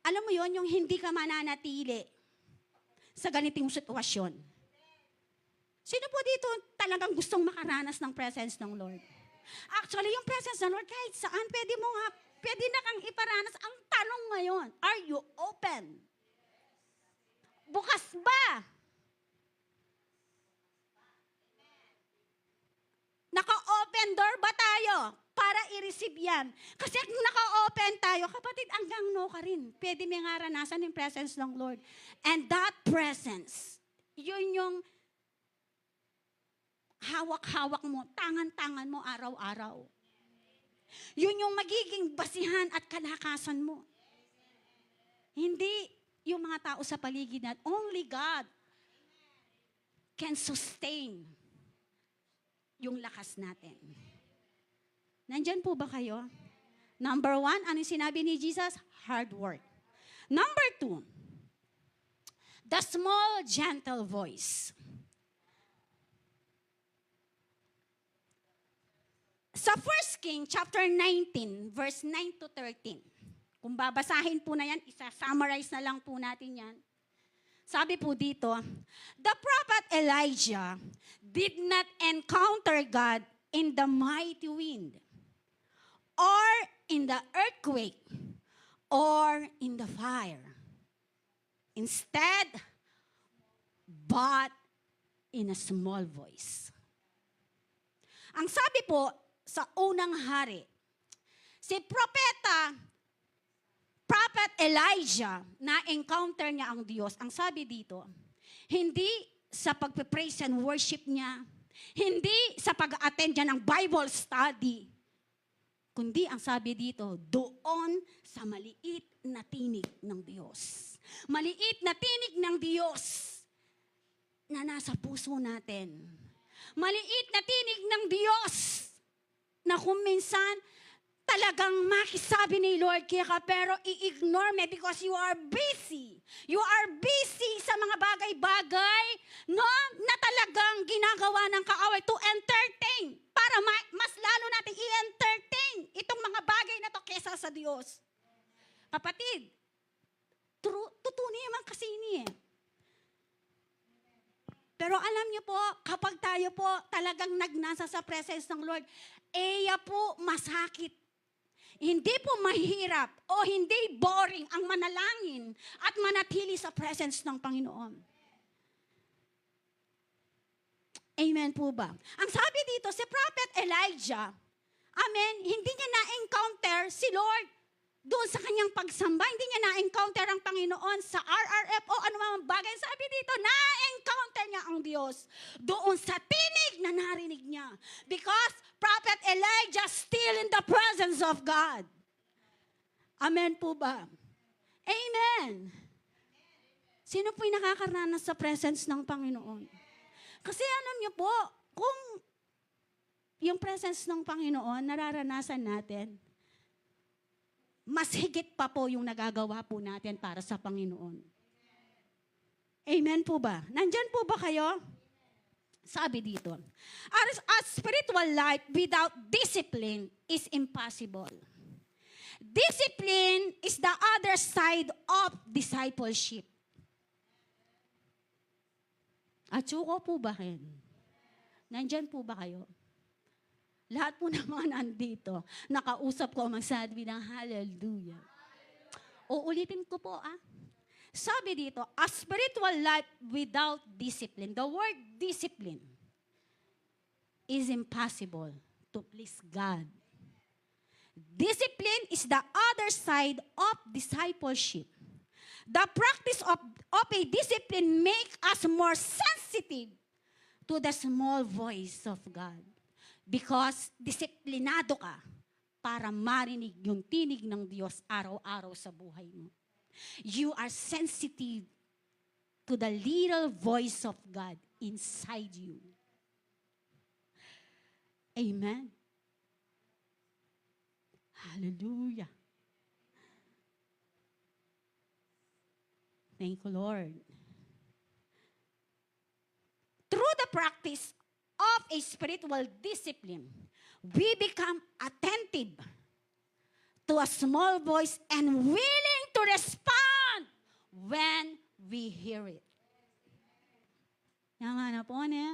Alam mo yon, yung hindi ka mananatili sa ganitong sitwasyon. Sino po dito talagang gustong makaranas ng presence ng Lord? Actually, yung presence ng Lord, kahit saan, pwede na kang iparanas. Ang tanong ngayon, are you open? Bukas ba? Naka-open door ba tayo para i-receive yan? Kasi kung naka-open tayo, kapatid, hanggang no ka rin. Pwede may ngaranasan yung presence ng Lord. And that presence, yun yung hawak-hawak mo, tangan-tangan mo araw-araw. Yun yung magiging basihan at kalakasan mo. Hindi yung mga tao sa paligid natin. Only God can sustain yung lakas natin. Nandyan po ba kayo? Number 1, ano yung sinabi ni Jesus? Hard work. Number 2, the small, gentle voice. Sa 1 King, chapter 19, verse 9 to 13. Kung babasahin po na yan, isa-summarize na lang po natin yan. Sabi po dito, the prophet Elijah did not encounter God in the mighty wind, or in the earthquake, or in the fire. Instead, but in a small voice. Ang sabi po sa unang hari, si Prophet Elijah, na-encounter niya ang Diyos. Ang sabi dito, hindi sa pagpe-praise and worship niya, hindi sa pag-attend niya ng Bible study, kundi ang sabi dito, doon sa maliit na tinig ng Diyos. Maliit na tinig ng Diyos na nasa puso natin. Maliit na tinig ng Diyos na kung minsan talagang makisabi ni Lord kaya ka, pero i-ignore me because you are busy. You are busy sa mga bagay-bagay, no, na talagang ginagawa ng kaaway to entertain. Para mas lalo natin i-entertain itong mga bagay na to kesa sa Diyos. Kapatid, totoo naman kasi ini eh. Pero alam niyo po, kapag tayo po talagang nagnasa sa presence ng Lord, po masakit. Hindi po mahirap o hindi boring ang manalangin at manatili sa presence ng Panginoon. Amen po ba? Ang sabi dito, si Prophet Elijah, amen, hindi niya na-encounter si Lord doon sa kanyang pagsamba. Hindi niya na-encounter ang Panginoon sa RRF o anumang bagay. Sabi dito, na-encounter niya ang Diyos doon sa tinig na narinig niya. Because Prophet Elijah still in the presence of God. Amen po ba? Amen. Sino po'y nakakaranas sa presence ng Panginoon? Kasi alam niyo po, kung yung presence ng Panginoon nararanasan natin, mas higit pa po yung nagagawa po natin para sa Panginoon. Amen po ba? Nandyan po ba kayo? Sabi dito, a spiritual life without discipline is impossible. Discipline is the other side of discipleship. At suko po ba kayo? Nandyan po ba kayo? Lahat po ng mga nandito, nakausap ko, magsabi ng hallelujah. Uulitin ko po Sabi dito, a spiritual life without discipline. The word discipline is impossible to please God. Discipline is the other side of discipleship. The practice of a discipline makes us more sensitive to the small voice of God. Because disiplinado ka para marinig yung tinig ng Diyos araw-araw sa buhay mo. You are sensitive to the little voice of God inside you. Amen. Hallelujah. Thank you, Lord. Through the practice of a spiritual discipline, we become attentive to a small voice and willing to respond when we hear it. Yan nga na po niya.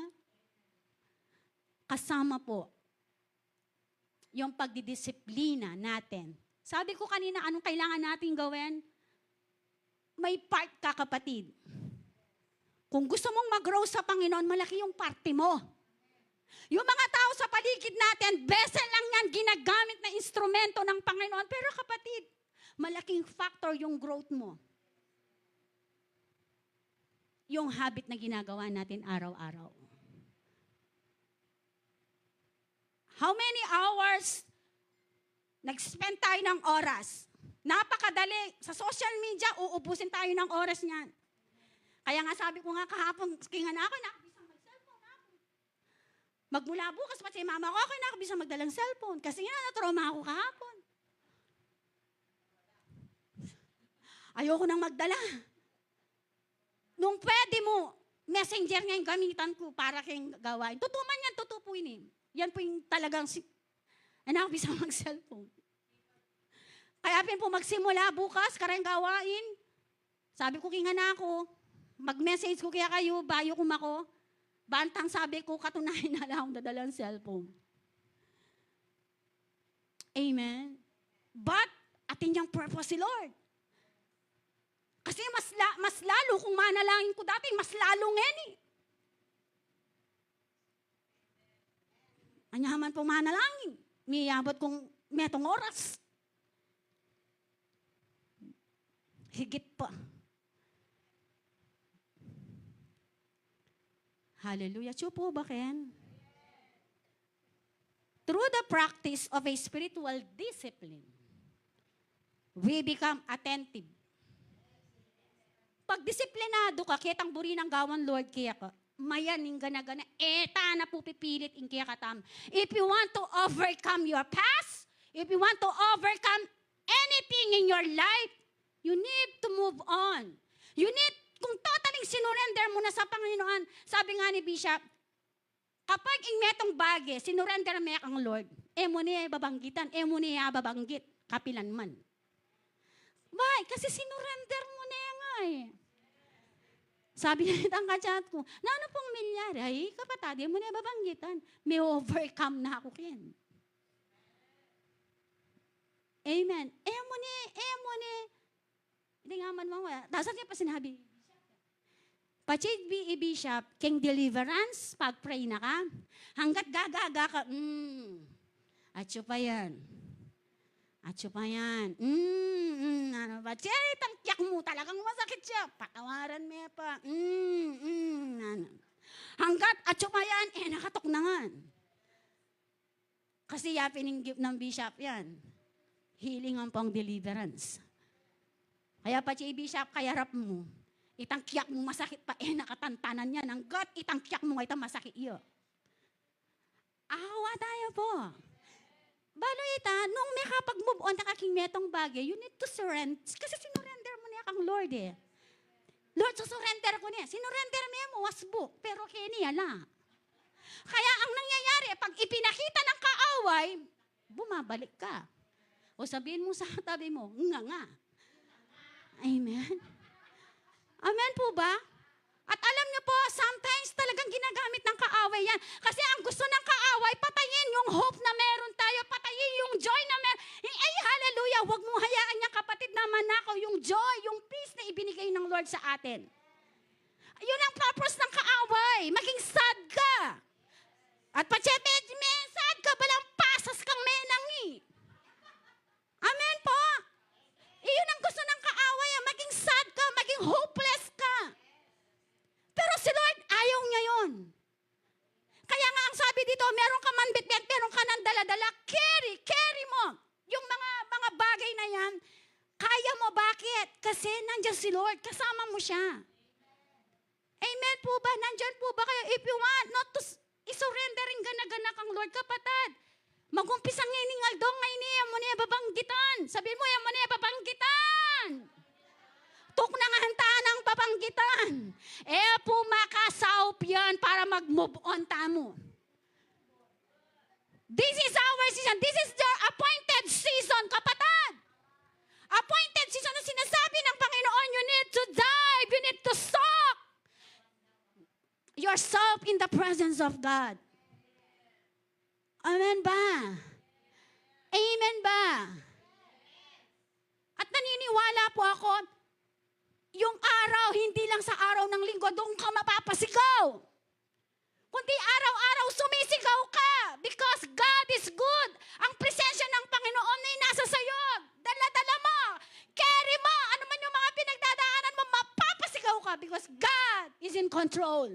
kasama po yung pagdidisiplina natin. Sabi ko kanina, anong kailangan natin gawin? May part ka, kapatid. Kung gusto mong mag-grow sa Panginoon, malaki yung parte mo. Yung mga tao sa paligid natin, vessel lang yan, ginagamit na instrumento ng Panginoon. Pero kapatid, malaking factor yung growth mo. Yung habit na ginagawa natin araw-araw. How many hours nag-spend tayo ng oras? Napakadali. Sa social media, uubusin tayo ng oras niyan. Kaya nga sabi ko nga kahapon, kinga na ako, nakabisang mag-cellphone ako. Magmula bukas pa si mama ko, ako nakabisang magdalang cellphone. Kasi nga, natrauma ako kahapon. Ayoko nang magdala. Nung pwede mo, messenger nga yung gamitan ko para kayong gawain. Totoo man yan, totoo po yun eh. Yan po yung talagang, nakabisang mag-cellphone. Kaya po magsimula bukas, karang gawain. Sabi ko, kinga na ako, mag-message ko kaya kayo, bayo ko mako. Bantang sabi ko, katunayan na lang akong dadalang cellphone. Amen. But, atin niyang purpose si Lord. Kasi mas lalo kung manalangin ko dati, mas lalo ngeni. Anyaman po manalangin. Miyabot kong metong oras. Higit pa. Hallelujah. Tiyo po ba, Ken? Through the practice of a spiritual discipline, we become attentive. Pag disiplinado ka, kitang buri ng gawan, Lord, kaya ka, mayaning gana-gana, eta na po pipilit in kaya katam. If you want to overcome your past, if you want to overcome anything in your life, you need to move on. You need, kung totaling sinurrender mo na sa Panginoon, sabi nga ni Bishop, kapag ingmetong bagay, sinurrender mo ang Lord, mo niya babanggitan, mo niya babanggit, kapilan man. Why? Kasi sinurrender mo na nga eh. Sabi na ang kachat ko, na ano pong milyar? Ay, kapatid, mo niya babanggitan. May overcome na ako kin. Amen. Mo ni. Hindi nga man mga, dasal niya pa sinabi, Pachid Bishop, king deliverance, pag-pray na ka, hanggat gagaga ka, atyo pa yan. Ano ba? Cherry, tangkyak mo, talagang masakit siya. Patawaran mo pa. Ano. Hanggat atyo pa yan, nakatok na nga. Kasi yapin ng Bishop yan. Healing ang pang deliverance. Kaya pa si Bishop, kaya rap mo. Itangkyak mo masakit pa, nakatantanan yan. Hanggat itangkyak mo, ito masakit iyo. Awa tayo po. Balo ita, nung may kapag-move on na kaking metong bagay, you need to surrender. Kasi sinurrender mo niya kang Lord eh. Lord, susurrender ko niya. Sinurrender mo wasbuk, pero kaya la. Kaya ang nangyayari, pag ipinakita ng kaaway, bumabalik ka. O sabihin mo sa tabi mo, nga. Amen. Amen po ba? At alam niyo po, sometimes talagang ginagamit ng kaaway yan. Kasi ang gusto ng kaaway, patayin yung hope na meron tayo, patayin yung joy na meron. Ay, hallelujah, huwag mong hayaan niya kapatid na manakaw yung joy, yung peace na ibinigay ng Lord sa atin. Yun ang purpose ng kaaway, maging sad ka. At pachepe, sad ka, balang pasas kang menangi. Amen po. Iyon ang gusto ng kaaway, maging sad ka, maging hopeless ka. Pero si Lord, ayaw niya yun. Kaya nga ang sabi dito, meron ka man bitbit, meron ka ng daladala, carry mo. Yung mga bagay na yan, kaya mo, bakit? Kasi nandiyan si Lord, kasama mo siya. Amen po ba? Nandiyan po ba kayo? If you want not to isurrendering gana-gana kang Lord, kapatid, magumpisang iningal dong ngay niya mo niya babanggitan. Sabi mo, yan mo niya babanggitan. Tuk na nga hantaan ang babanggitan. Pumakasaup yan para mag-move on tamo. This is our season. This is the appointed season, kapatid. Appointed season na sinasabi ng Panginoon, you need to dive, you need to soak yourself in the presence of God. Amen ba? Amen ba? At naniniwala po ako, yung araw, hindi lang sa araw ng linggo, doon ka mapapasigaw. Kundi araw-araw sumisigaw ka because God is good. Ang presensya ng Panginoon ay nasa sayo. Dala-dala mo. Carry mo. Ano man yung mga pinagdadaanan mo, mapapasigaw ka because God is in control.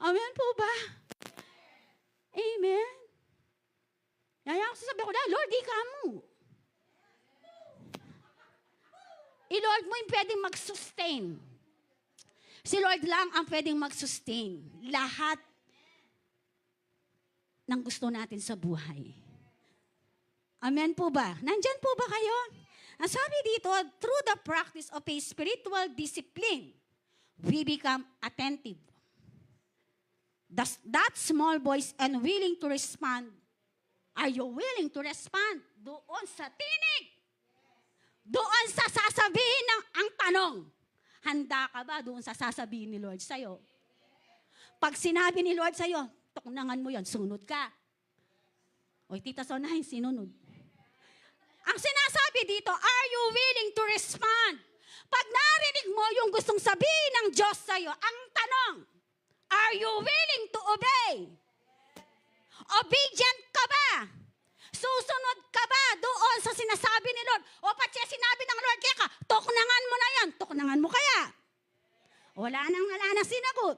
Amen po ba? Amen. Kaya ako sasabihin ko na, Lord, ika mo. I-Lord mo yung pwedeng mag-sustain. Si Lord lang ang pwedeng mag-sustain. Lahat ng gusto natin sa buhay. Amen po ba? Nandyan po ba kayo? Ang sabi dito, through the practice of a spiritual discipline, we become attentive. That small voice and willing to respond. Are you willing to respond? Doon sa tinig. Doon sa sasabihin ng ang tanong. Handa ka ba doon sa sasabihin ni Lord sa'yo? Pag sinabi ni Lord sa'yo, tuknangan mo yan, sunod ka. Oy, Tita Sonahin, sinunod. Ang sinasabi dito, are you willing to respond? Pag narinig mo yung gustong sabihin ng Diyos sa'yo, ang tanong, are you willing to obey? Obedient ka ba? Susunod ka ba doon sa sinasabi ni Lord? O pati sinabi ng Lord, kaya ka, tuknangan mo na yan. Tuknangan mo kaya? Wala nang sinagot.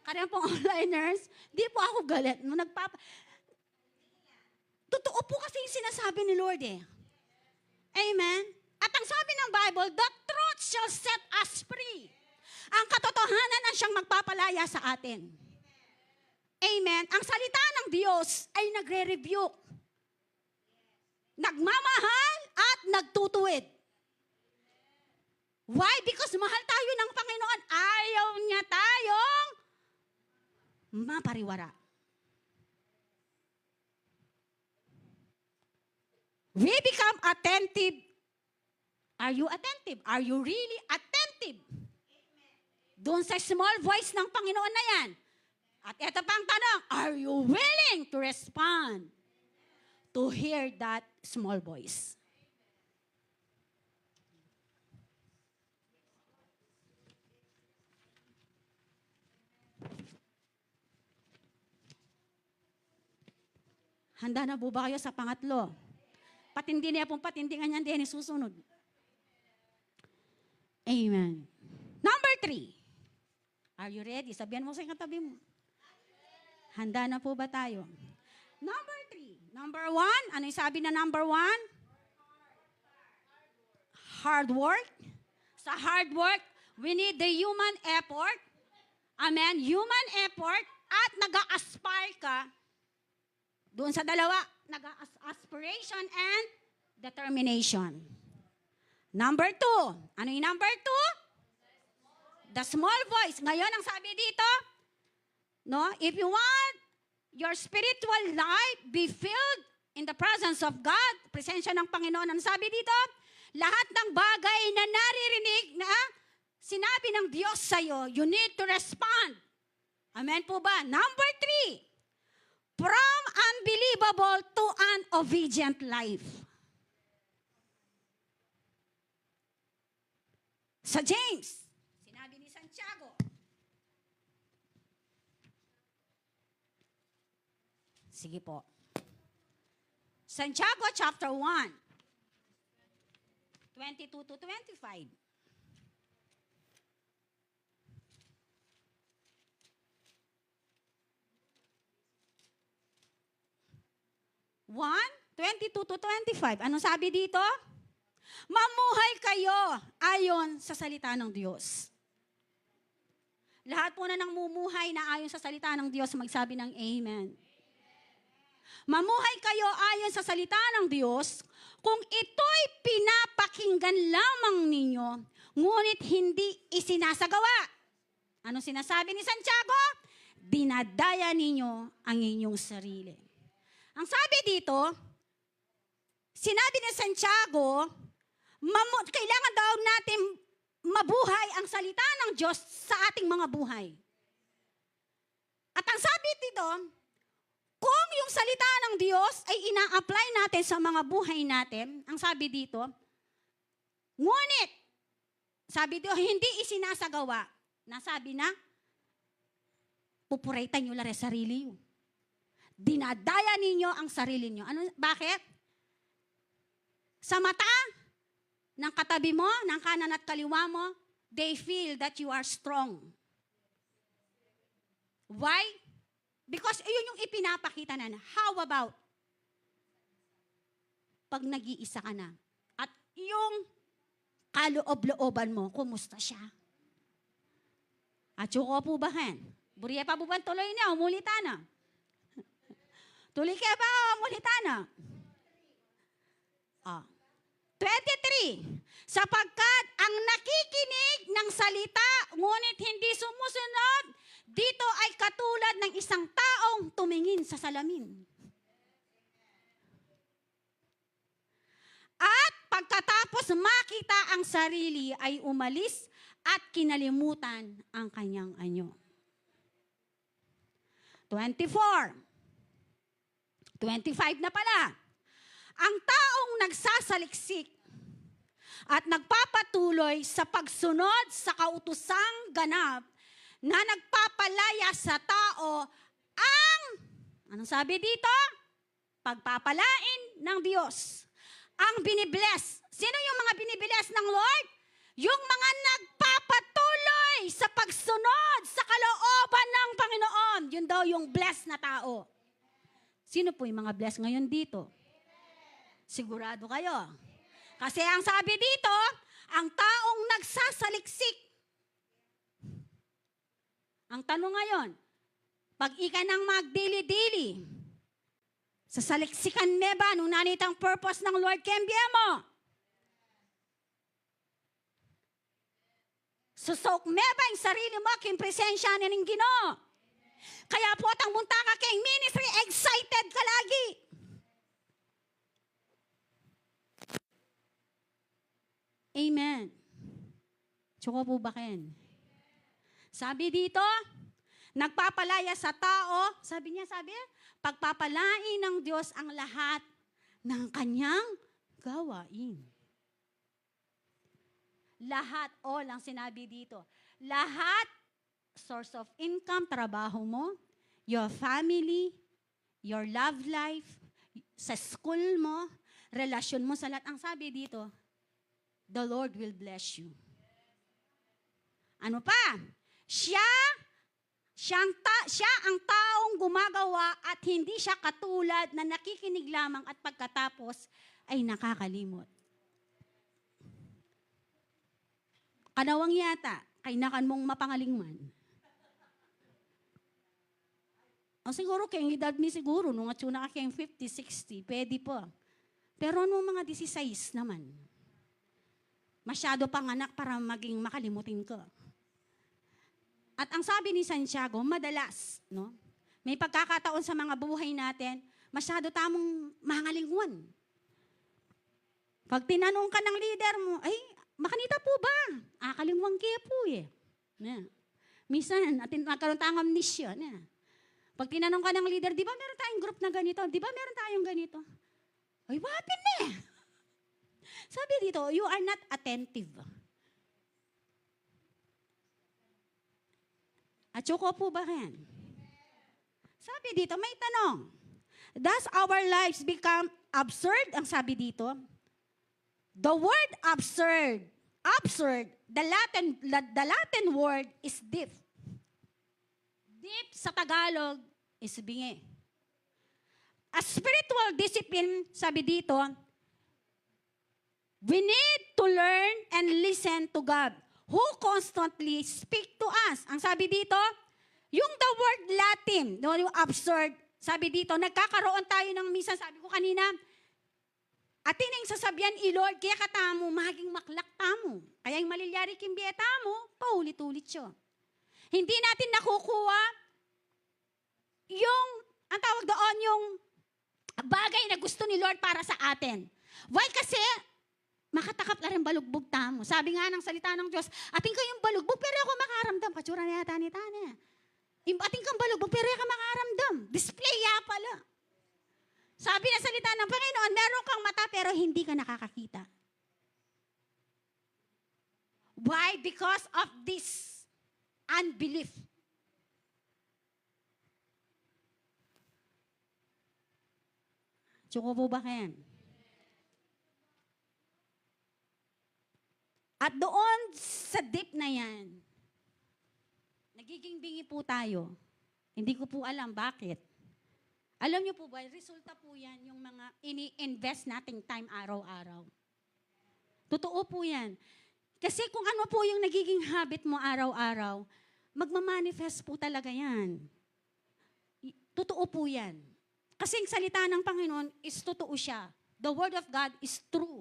Kaya pong onliners, di po ako galit. Totoo po kasi yung sinasabi ni Lord eh. Amen? At ang sabi ng Bible, the truth shall set us free. Ang katotohanan ang siyang magpapalaya sa atin. Amen. Ang salita ng Diyos ay nagre-rebuke. Nagmamahal at nagtutuwid. Why? Because mahal tayo ng Panginoon. Ayaw niya tayong mapariwara. We become attentive. Are you attentive? Are you really attentive? Doon sa small voice ng Panginoon na yan. At ito pang tanong, are you willing to respond to hear that small voice? Handa na po ba kayo sa pangatlo? Patindi niya pong patindingan niyan, din susunod. Amen. Number 3. Are you ready? Sabihan mo sa katabi mo. Handa na po ba tayo? Number 3. Number 1, ano yung sabi na number 1? Hard work. Sa hard work, we need the human effort. Amen? Human effort at nag-aspire ka. Doon sa dalawa, nag-aspiration and determination. Number 2. Ano yung number 2? The small voice. Ngayon, ang sabi dito, no, if you want your spiritual life be filled in the presence of God, presensya ng Panginoon, ang sabi dito, lahat ng bagay na naririnig na sinabi ng Diyos sa'yo, you need to respond. Amen po ba? Number 3, from unbelievable to an obedient life. Sa James, sinabi ni Santiago, sige po. Santiago chapter 1, 22 to 25. One, 22 to 25. Anong sabi dito? Mamuhay kayo ayon sa salita ng Diyos. Lahat po na nang mumuhay na ayon sa salita ng Diyos, magsabi ng Amen. Mamuhay kayo ayon sa salita ng Diyos, kung ito'y pinapakinggan lamang ninyo, ngunit hindi isinasagawa. Ano sinasabi ni Santiago? Dinadaya ninyo ang inyong sarili. Ang sabi dito, sinabi ni Santiago, kailangan daw natin mamuhay. mabuhay ang salita ng Diyos sa ating mga buhay. At ang sabi dito, kung yung salita ng Diyos ay ina-apply natin sa mga buhay natin, ang sabi dito, ngunit, sabi dito, hindi isinasagawa. Nasabi na, pupuritan nyo lang sarili nyo. Dinadaya ninyo ang sarili nyo. Ano, bakit? Sa mata ng katabi mo, ng kanan at kaliwa mo, they feel that you are strong. Why? Because yun yung ipinapakita na. How about pag nag-iisa ka na at yung kaloob-looban mo, kumusta siya? At yung po ba hen? Buriya pa buban tuloy niya, umulita na. Tuloy kaya ba, umulita na? 23. Sapagkat ang nakikinig ng salita, ngunit hindi sumusunod, dito ay katulad ng isang taong tumingin sa salamin. At pagkatapos makita ang sarili ay umalis at kinalimutan ang kanyang anyo. 24. 25 na pala. Ang taong nagsasaliksik at nagpapatuloy sa pagsunod sa kautosang ganap na nagpapalaya sa tao ang, anong sabi dito? Pagpapalain ng Diyos. Ang binibless. Sino yung mga binibless ng Lord? Yung mga nagpapatuloy sa pagsunod sa kalooban ng Panginoon. Yun daw yung blessed na tao. Sino po yung mga blessed ngayon dito? Sigurado kayo. Kasi ang sabi dito, ang taong nagsasaliksik. Ang tanong ngayon, pag ika ng magdili-dili, sa saliksikan me ba, nung nanitang purpose ng Lord kembye mo? Susok me ba yung sarili mo, kim presensya na ng Ginoo? Kaya po ang munta ka kay ministry, excited ka lagi. Amen. Tsaka po ba Ken? Sabi dito, nagpapalaya sa tao, sabi, pagpapalain ng Diyos ang lahat ng kanyang gawain. Lahat, all ang sinabi dito. Lahat, source of income, trabaho mo, your family, your love life, sa school mo, relasyon mo sa lahat. Ang sabi dito, the Lord will bless you. Ano pa? Siya ang taong gumagawa at hindi siya katulad na nakikinig lamang at pagkatapos ay nakakalimot. Kanawang yata, kainakan mong mapangalingman. O siguro, kayong edad mi siguro, nung at yun kayong 50, 60, pwede po. Pero nung mga 16 naman, masyado pang anak para maging makalimutin ko. At ang sabi ni Santiago, madalas, no? May pagkakataon sa mga buhay natin, masyado tamong mangalingwan. Pag tinanong ka ng leader mo, ay, makanita po ba? Akalingwang kaya po eh. Minsan, nagkaroon tayong amnesia. Pag tinanong ka ng leader, di ba meron tayong group na ganito? Di ba meron tayong ganito? Ay, what happened Sabi dito, you are not attentive. At yuko po ba yan? Sabi dito, may tanong. Does our lives become absurd? Ang sabi dito. The word absurd, the Latin word is deep. Deep sa Tagalog is bingi. A spiritual discipline, sabi dito, we need to learn and listen to God, who constantly speak to us. Ang sabi dito, yung the word Latin, yung absurd, sabi dito, nagkakaroon tayo ng minsan, sabi ko kanina, atin ang sasabihan, Lord, kaya katamo, maging maklak tamo. Kaya yung malilyari kimbieta mo, paulit-ulit siya. Hindi natin nakukuha yung, ang tawag doon, yung bagay na gusto ni Lord para sa atin. Why? Kasi, makatakap na rin balugbog tamo. Sabi nga ng salita ng Diyos, ating kayong balugbog, pero ako makaramdam, katsura na yata ni Tana. Ating kang balog, pero ka makaramdam. Display ya pala. Sabi na salita ng Panginoon, meron kang mata pero hindi ka nakakakita. Why? Because of this unbelief. Tsoko po ba kayan? At doon sa deep na yan, nagiging bingi po tayo. Hindi ko po alam bakit. Alam niyo po ba, resulta po yan yung mga ini-invest nating time araw-araw. Totoo po yan. Kasi kung ano po yung nagiging habit mo araw-araw, magmamanifest po talaga yan. Totoo po yan. Kasi ang salita ng Panginoon is totoo siya. The Word of God is true.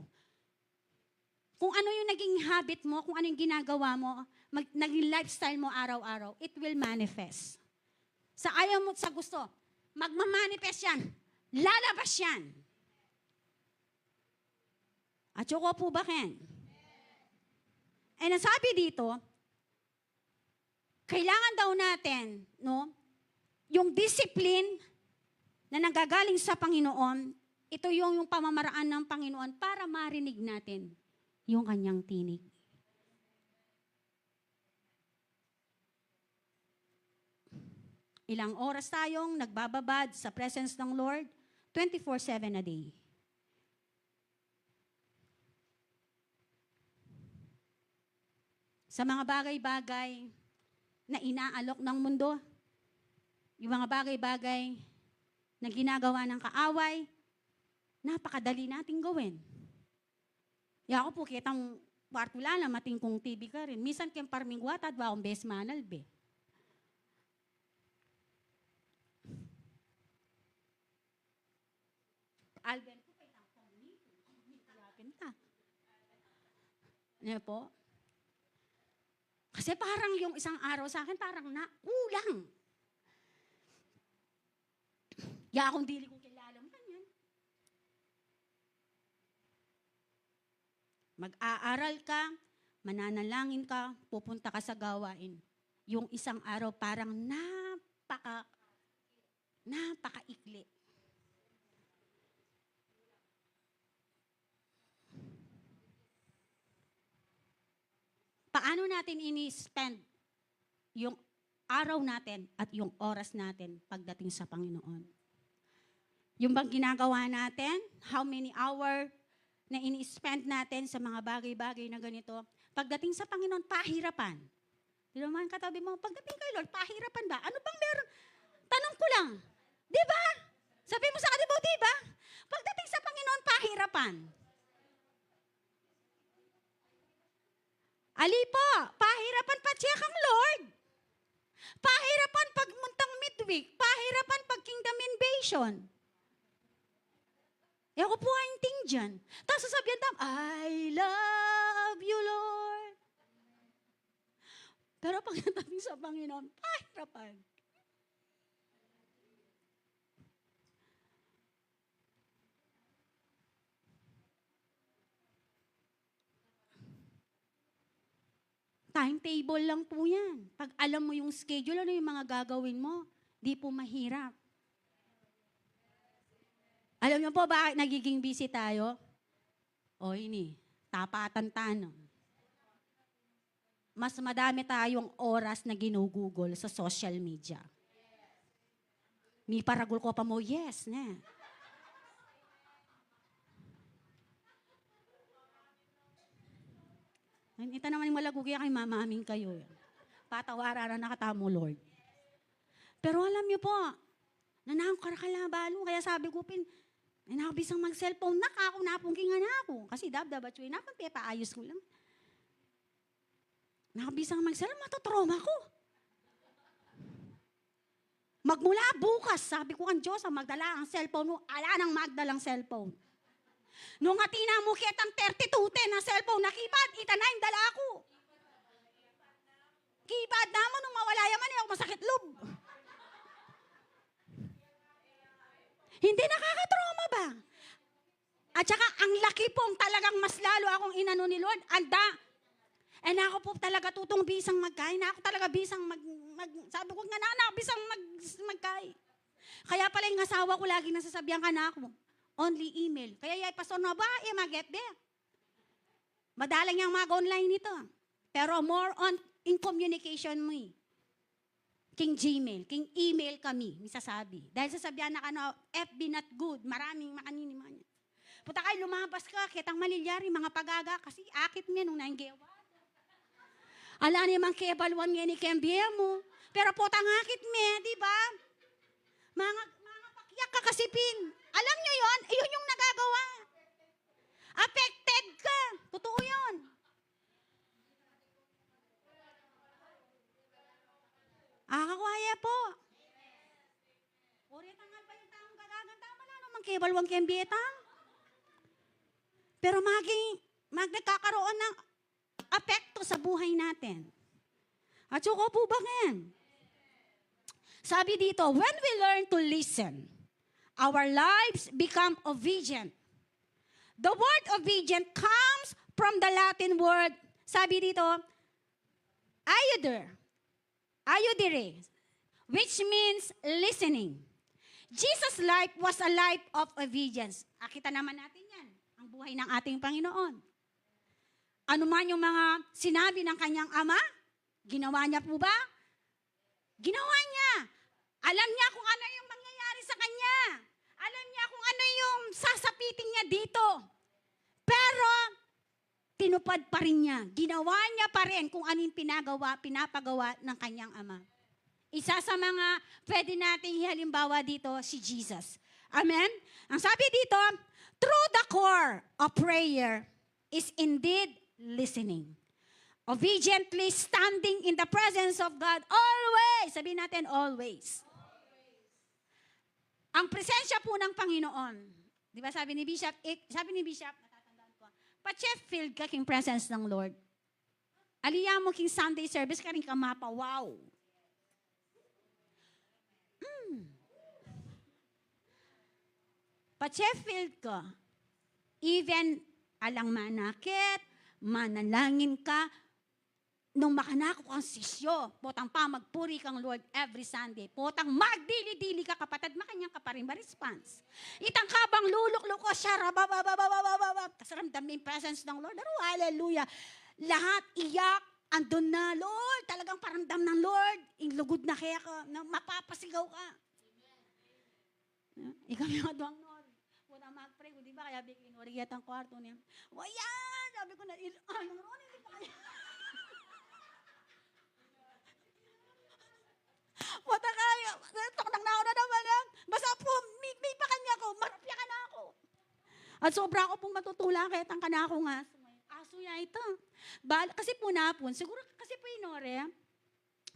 Kung ano yung naging habit mo, kung ano yung ginagawa mo, naging lifestyle mo araw-araw, it will manifest. Sa ayaw mo, sa gusto, magmamanifest yan. Lalabas yan. At yoko po ba, Ken? And nasabi dito, kailangan daw natin, no, yung discipline na nanggagaling sa Panginoon, ito yung pamamaraan ng Panginoon para marinig natin yung kanyang tinig. Ilang oras tayong nagbababad sa presence ng Lord? 24/7 a day. Sa mga bagay-bagay na inaalok ng mundo, yung mga bagay-bagay na ginagawa ng kaaway, napakadali nating gawin. Ya ako po, kitang partulala, mating kong TV ka rin. Minsan kayong parmingwata, at akong best manalbe. Alben po, kailang kong nito. Ano po? Kasi parang yung isang araw sa akin, parang nakulang. Ya akong dili ko kilala mo kanyan. Mag-aaral ka, mananalangin ka, pupunta ka sa gawain. Yung isang araw parang napakaikli. Paano natin ini-spend yung araw natin at yung oras natin pagdating sa Panginoon? Yung bang ginagawa natin, how many hour na ini-spend natin sa mga bagay-bagay na ganito, pagdating sa Panginoon, pahirapan. Di naman katabi mo, pagdating kay Lord, pahirapan ba? Ano bang meron? Tanong ko lang, di ba? Sabi mo sa katibaw, di ba? Pagdating sa Panginoon, pahirapan. Ali po, pahirapan pa check ang Lord. Pahirapan pag muntang midweek. Pahirapan pag kingdom invasion. E ako po ang ting dyan. Tapos sasabihan tam, I love you, Lord. Pero pagdating sa Panginoon, pahirapan. Timetable lang po yan. Pag alam mo yung schedule, ano yung mga gagawin mo, di po mahirap. Alam niyo po bakit nagiging busy tayo? O ini, tapatan tayo. Mas madami tayong oras na ginugugol sa social media. May paragul ko pa mo, yes, na. Ito naman yung malagugi kay mamaming kayo. Patawaran na nakatamo, Lord. Pero alam niyo po, nanakong karakalabalo. Kaya sabi ko, nakabisang mag-cellphone na ako, napungkingan na ako. Kasi dabdabatsoy, paayos ko lang. Nakabisang mag-cellphone, matotroma ko. Magmula bukas, sabi ko ang Diyos, magdala ang cellphone mo, ala nang magdalang cellphone. Nung atina mo kitang 3210 na cellphone na keypad, itanay ang dala ako. Keypad na mo, nung mawala yaman, ako masakit loob. Hindi nakakatrauma ba? At saka, ang laki pong talagang mas lalo akong inano ni Lord. Anda, And ako po talaga tutong bisang magkain. Ako talaga bisang sabi ko nga na, bisang magkain. Kaya pala yung asawa ko lagi nasasabihan ka na ako. Only email. Kaya yung pastor na ba, mag-get there. Madalang yung mag-online nito. Pero more on in communication mo eh. King Gmail, King email kami, misasabi. Dahil sasabihan na ka na, FB not good, maraming makaniniman. Puta kayo, lumabas ka, kitang malilyari, mga pagaga, kasi akit mo nung nainggewa. Ala naman kebalwan nga ni Kembia mo. Pero putang akit mo, di ba? Mga pakyak ka kasipin. Alam nyo yon, yun yung nagagawa. Affected ka. Totoo yun. Akakwaya po. Uri tangal pa yung taong gagaganda. Wala naman kebalwan kembetang. Pero magkakaroon ng apekto sa buhay natin. At suko po ba ngayon? Sabi dito, when we learn to listen, our lives become obedient. The word obedient comes from the Latin word, sabi dito, ayudere, which means listening. Jesus' life was a life of obedience. Kita naman natin yan, ang buhay ng ating Panginoon. Ano man yung mga sinabi ng kanyang ama, ginawa niya po ba? Ginawa niya. Alam niya kung ano yung mangyayari sa kanya. Alam niya kung ano yung sasapitin niya dito. Pero, tinupad pa rin niya. Ginawa niya pa rin kung ano yung pinapagawa ng kanyang ama. Isa sa mga pwede nating halimbawa dito, si Jesus. Amen? Ang sabi dito, through the core of prayer is indeed listening. Obediently standing in the presence of God always. Sabihin natin, always. Ang presensya po ng Panginoon. Di ba sabi ni Bishop, natatandaan ko, pa-filled ka king presence ng Lord. Aliya mo king Sunday service ka rin ka mapa, wow. Pa-filled ka. Even alang manakit, manalangin ka, nung makanako kang sisyo, potang pa magpuri kang Lord every Sunday. Potang magdili-dili ka kapatid, makanyang ka pa rin ma-response. Itang kabang luluk-luk ko siya, kasaramdam yung presence ng Lord. Pero hallelujah. Lahat iyak, andun na, Lord. Talagang paramdam ng Lord. Inlugod na kaya ka, na mapapasigaw ka. Ikaw yung aduang Lord. Potang mag-pray ko, di ba? Kaya bigyan oriyat ang kwarto niya. Wayan! Sabi ko na, hindi pa kaya. Wata kaya, taknang na ako na naman yan. Basta po, may pa kanya ko, marapya ka na ako. At sobra ako pong matutula, kaya tangka na ako nga. Aso ya ito. Kasi po napon, siguro kasi po inore,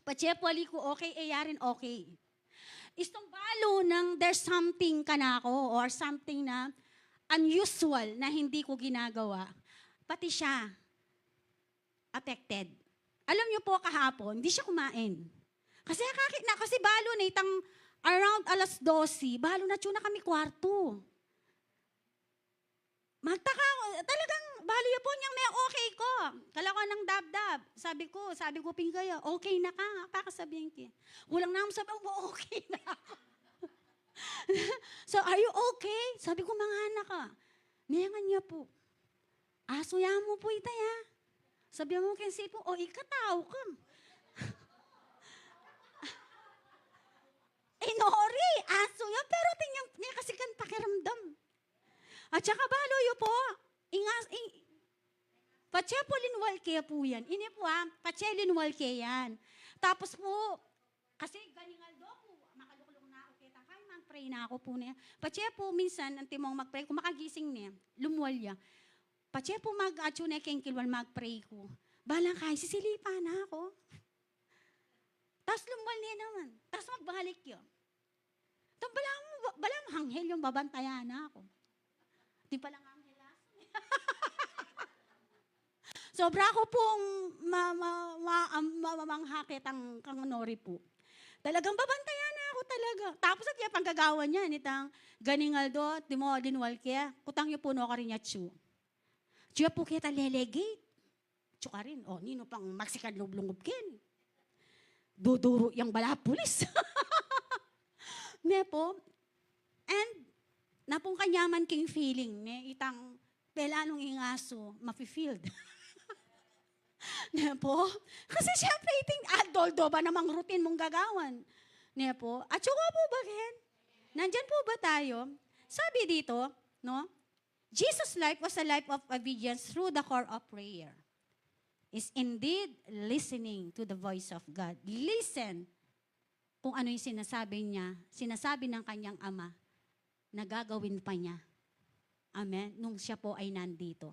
pachepwali ko okay, yarin okay. Istong balo ng there's something ka na ako, or something na unusual na hindi ko ginagawa, pati siya affected. Alam niyo po kahapon, hindi siya kumain. Kasi balo na itang around alas 12, balo na tuna kami kwarto. Magtaka, talagang balo yun po niyang may okay ko. Kala ko ng dab-dab. Sabi ko pinggaya, okay na ka. Pakasabihin ki. Walang naman sabi ko, okay na ako. So, are you okay? Sabi ko, mga anak ka. Mayangan niya po. Asuya mo po itaya. Sabi mo kay sipo, ikataw ka. Inori, aso yun, pero tingnan niya kasi kan pakiramdam. At saka balo yun po, patsepolinwalke po yan. Ini po patselinwalke yan. Tapos po, kasi ganingaldo po, makalukulong na ako kita, kaya mag-pray na ako po niya. Patse po, minsan, ang timong mag-pray, kung makagising niya, lumuwalya. Patse po mag-atune keng kilwan mag-pray ko. Balang kaya, sisilipa na ako. Tapos lumuwal niya naman. Tapos magbalik yun. Tapos balang hanghel yung babantayan na ako. Di palang hanghel sobra ko pong mamanghakit ang kang nori po. Talagang babantayan na ako talaga. Tapos at yung panggagawa niya, nitang ganingaldo, timo dinwal kaya, kutang yung puno ka rin niya tsu. Diya po kita lelegate. Tsuka rin. O, nino pang Mexican lublungob ken. Duduro yung balapulis. Nepo. And, napong kanyaman king feeling, ne, itang pelanong ingaso, mafe-field. Nepo. Kasi syempre, iting adoldo ba namang routine mong gagawan? Nepo. At saka po ba, Ken? Nandyan po ba tayo? Sabi dito, no? Jesus' life was a life of obedience through the core of prayer. Is indeed listening to the voice of God. Listen kung ano yung sinasabi niya, sinasabi ng kanyang ama, na gagawin pa niya. Amen? Nung siya po ay nandito.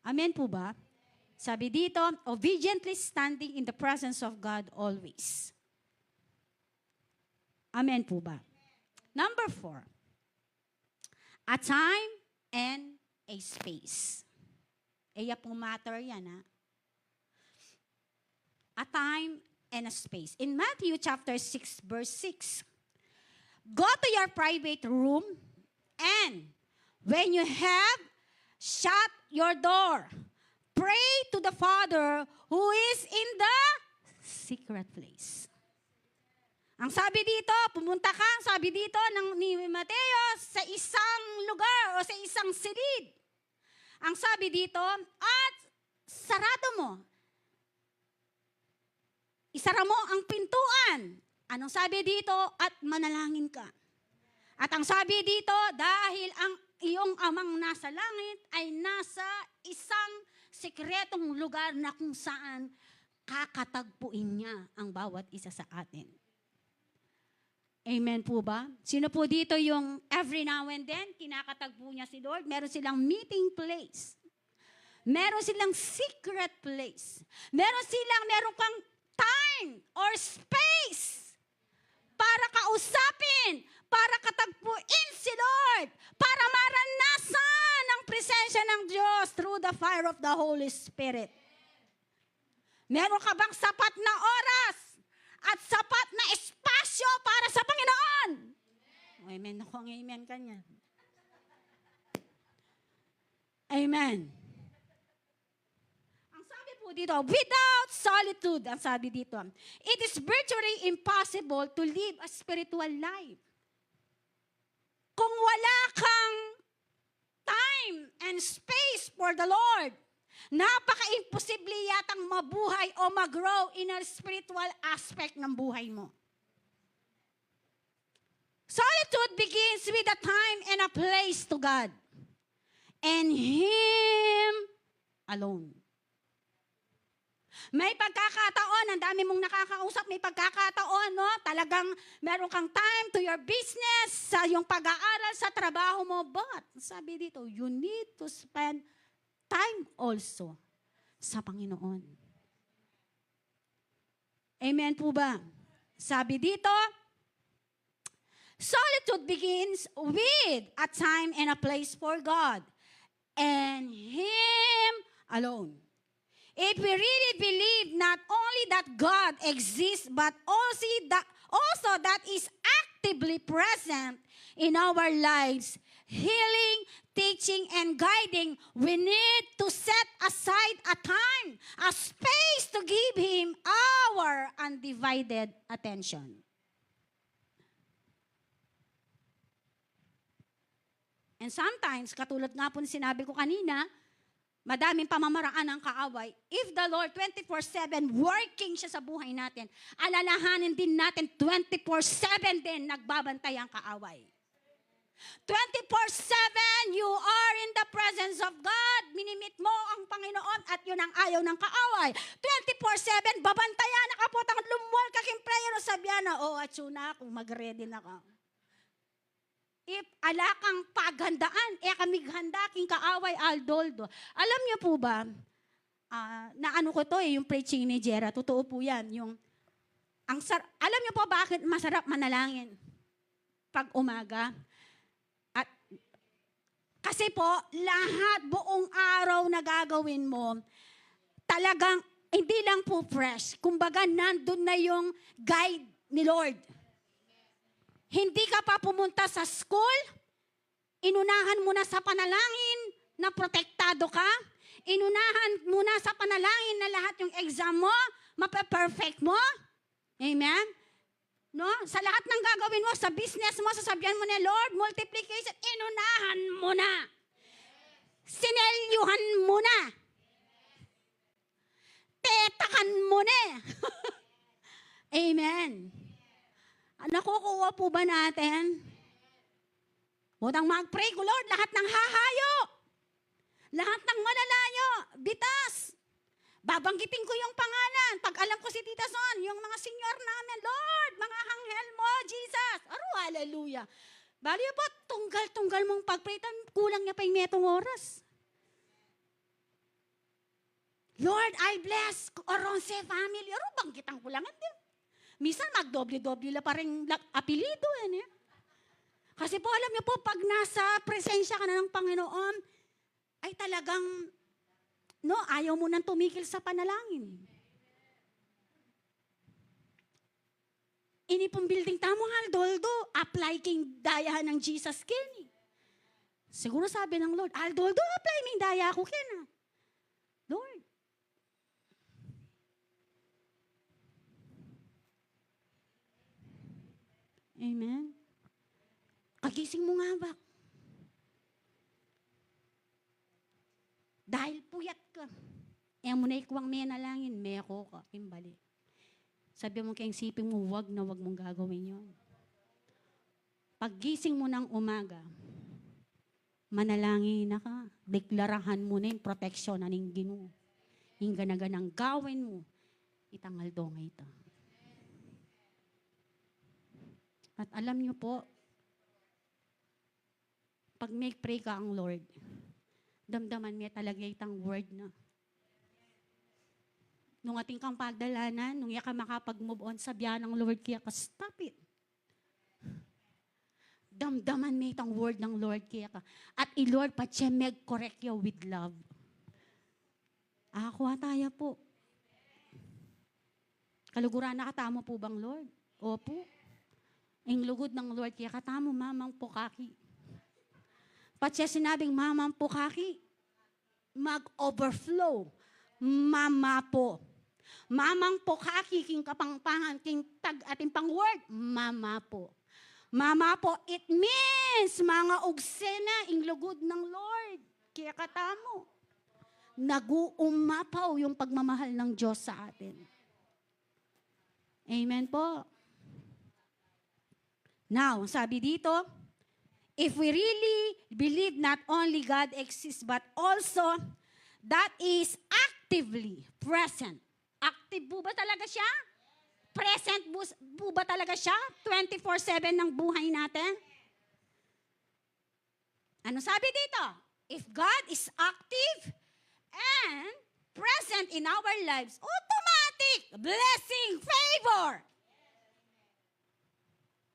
Amen po ba? Sabi dito, obediently standing in the presence of God always. Amen po ba? Number 4, a time and a space. Eya pong matter yan, ha? A time and a space. In Matthew chapter 6, verse 6, go to your private room and when you have shut your door, pray to the Father who is in the secret place. Ang sabi dito, pumunta ka, sabi dito ni Mateo, sa isang lugar o sa isang silid. Ang sabi dito, at sarado mo. Isara mo ang pintuan. Anong sabi dito? At manalangin ka. At ang sabi dito, dahil ang iyong amang nasa langit ay nasa isang sikretong lugar na kung saan kakatagpuin niya ang bawat isa sa atin. Amen po ba? Sino po dito yung every now and then, kinakatagpo niya si Lord? Meron silang meeting place. Meron silang secret place. Meron kang time or space para kausapin, para katagpuin si Lord, para maranasan ang presensya ng Diyos through the fire of the Holy Spirit. Meron ka bang sapat na oras at sapat na espasyo para sa Panginoon? Amen. Ako ang amen kanya. Amen. Dito, without solitude, ang sabi dito, it is virtually impossible to live a spiritual life. Kung wala kang time and space for the Lord, napaka-imposible yatang mabuhay o mag-grow in a spiritual aspect ng buhay mo. Solitude begins with a time and a place to God and Him alone. May pagkakataon, ang dami mong nakakausap, may pagkakataon, no? Talagang meron kang time to your business, sa yung pag-aaral, sa trabaho mo. But, sabi dito, you need to spend time also sa Panginoon. Amen po ba? Sabi dito, solitude begins with a time and a place for God and Him alone. If we really believe not only that God exists, but also that is actively present in our lives, healing, teaching, and guiding, we need to set aside a time, a space to give Him our undivided attention. And sometimes, katulad nga po ng sinabi ko kanina, madaming pamamaraan ng kaaway. If the Lord 24/7 working siya sa buhay natin, alalahanin din natin 24/7 din nagbabantay ang kaaway. 24/7 you are in the presence of God. Minimit mo ang Panginoon at yun ang ayaw ng kaaway. 24/7 babantayan na kapotang lumuwal kaking prayer o sabihan na, atsuna kung mag-ready na ka. If ala kang paghandaan, kami handa king kaaway aldoldo. Alam niyo po ba, naano ko to yung preaching ni Jera, totoo po yan. Alam niyo po bakit masarap manalangin pag umaga? At kasi po, lahat buong araw na gagawin mo, talagang hindi lang po fresh. Kumbaga, nandun na yung guide ni Lord. Hindi ka pa pumunta sa school, inunahan mo na sa panalangin na protektado ka. Inunahan muna sa panalangin na lahat yung exam mo, mape-perfect mo. Amen? No? Sa lahat ng gagawin mo, sa business mo, sasabihan mo ni Lord, multiplication, inunahan mo na. Sinelyuhan mo na. Tetakan mo na. Amen. Nakukuha po ba natin? Mutang mag-pray ko, Lord, lahat ng hahayo, lahat ng malalayo, bitas. Babanggitin ko yung pangalan. Pag alam ko si Tita Son, yung mga senior namin, Lord, mga anghel mo, Jesus. Hallelujah. Bali po, tunggal-tunggal mong pag-pray, kulang niya pa yung metong oras. Lord, I bless Oronce family. Banggitan ko lang. Hindi. Minsan magdoble-doble la pa rin apelido. Kasi po, alam niyo po, pag nasa presensya ka na ng Panginoon, ay talagang, no, ayaw mo nang tumigil sa panalangin. Ini pong building tamo Aldoldo, apply king daya ng Jesus kin. Siguro sabi ng Lord, Aldoldo, apply ming daya ko kin. Lord. Amen. Kagising mo nga ba? Dahil puyat ka. Mo na ikuwang may nalangin, may ako ka, kimbali. Sabi mo kayong sipin mo, wag na wag mong gagawin yon. Paggising mo ng umaga, manalangin na ka. Deklarahan mo na yung proteksyon na ning Ginoo. Yung ganaganang gawin mo, itangal dong ito. At alam niyo po, pag make pray ka ang Lord, damdaman niya talaga itang word na. Nung ating kang pagdalanan, nung iya ka makapag-move on, sabihan ng Lord kaya ka, stop it. Damdaman mo itang word ng Lord kaya ka. At i-Lord pa siya correct you with love. Ako ataya po. Kaluguran na katamo po bang Lord? Opo. Ang lugod ng Lord kaya katamo mamang pukaki. Pati siya sinabing mamang pukaki, mag-overflow. Mama po. Mamang pukaki, king kapangpangan, king tag ating pang-word, mama po. Mama po, it means mga ugsena, ing lugod ng Lord. Kaya katamo, nag-uumapaw yung pagmamahal ng Diyos sa atin. Amen po. Now, sabi dito, if we really believe not only God exists, but also that is actively present. Active po ba talaga siya? Present po ba talaga siya? 24/7 ng buhay natin? Ano sabi dito? If God is active and present in our lives, automatic blessing, favor.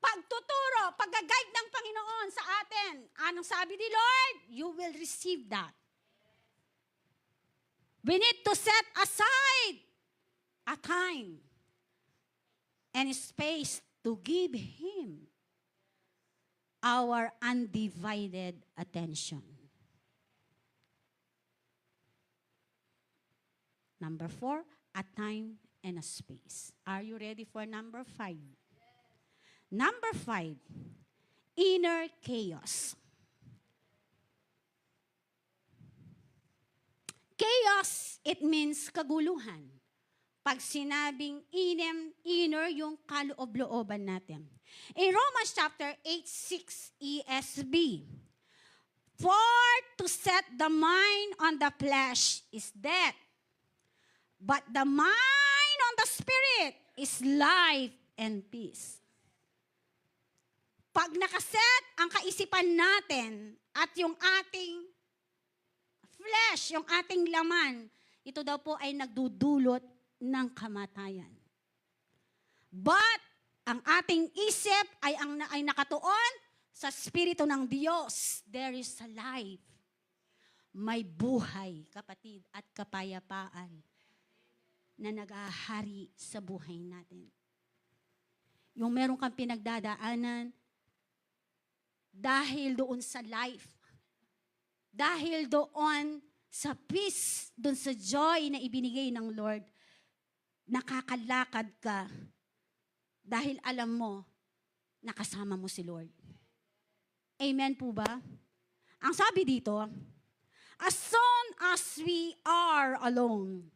Pagtuturo, pag-guide ng Panginoon sa atin. Anong sabi ni Lord? You will receive that. We need to set aside a time and space to give Him our undivided attention. Number 4, a time and a space. Are you ready for number 5? Number 5, inner chaos. Chaos, it means kaguluhan. Pag sinabing inner, yung kaloob-looban natin. In Romans chapter 8:6 ESV, for to set the mind on the flesh is death, but the mind on the spirit is life and peace. Pag nakaset ang kaisipan natin at yung ating flesh, yung ating laman, ito daw po ay nagdudulot ng kamatayan. But, ang ating isip ay nakatuon sa Espiritu ng Diyos. There is a life. May buhay, kapatid, at kapayapaan na nag-ahari sa buhay natin. Yung meron kang pinagdadaanan, dahil doon sa life, dahil doon sa peace, dun sa joy na ibinigay ng Lord, nakakalakad ka dahil alam mo, nakasama mo si Lord. Amen po ba? Ang sabi dito, as soon as we are alone,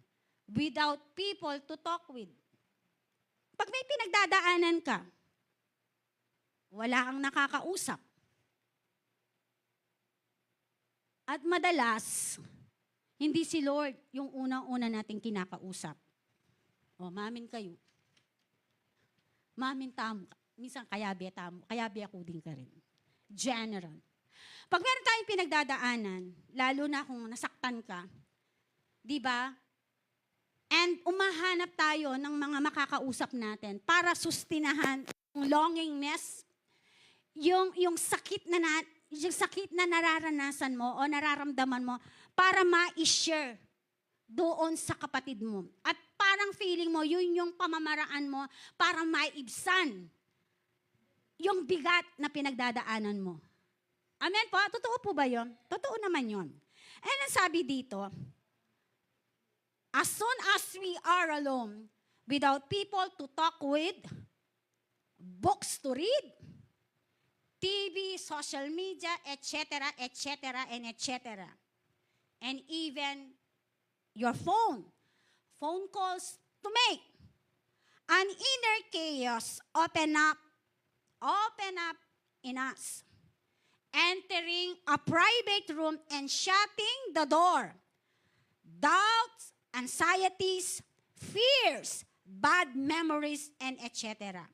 without people to talk with. Pag may pinagdadaanan ka, wala kang nakakausap. At madalas, hindi si Lord yung unang-una nating kinakausap. O, mamin kayo. Mamin tamo. Minsan kayabi tamo. Kayabi ako din ka rin. General. Pag meron tayong pinagdadaanan, lalo na kung nasaktan ka, di ba? And umahanap tayo ng mga makakausap natin para sustinahan yung longingness, yung sakit na nararanasan mo o nararamdaman mo para ma-share doon sa kapatid mo. At parang feeling mo, yun yung pamamaraan mo para maibsan yung bigat na pinagdadaanan mo. Amen po? Totoo po ba yun? Totoo naman yun. And ang sabi dito, as soon as we are alone, without people to talk with, books to read, TV, social media, etc., etc., and etc., and even your phone calls to make, an inner chaos open up in us, entering a private room and shutting the door. Doubts, anxieties, fears, bad memories, and etc.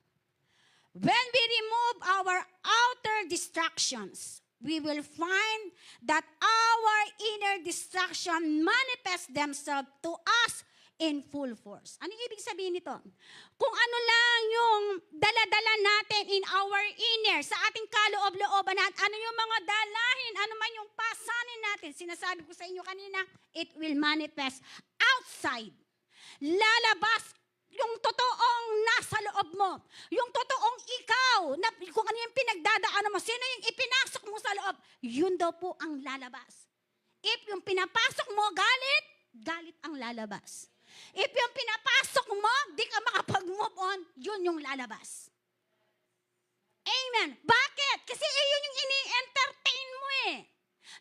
When we remove our outer distractions, we will find that our inner distraction manifests themselves to us in full force. Ano yung ibig sabihin nito? Kung ano lang yung daladala natin in our inner, sa ating kaloob-looban natin, ano yung mga dalahin, ano man yung pasanin natin, sinasabi ko sa inyo kanina, it will manifest outside. Lalabas yung totoong nasa loob mo. Yung totoong ikaw, na kung ano yung pinagdadaanan mo, sino yung ipinasok mo sa loob, yun daw po ang lalabas. If yung pinapasok mo galit, galit ang lalabas. If yung pinapasok mo, di ka makapag-move on, yun yung lalabas. Amen. Bakit? Kasi yun yung ini-entertain mo eh.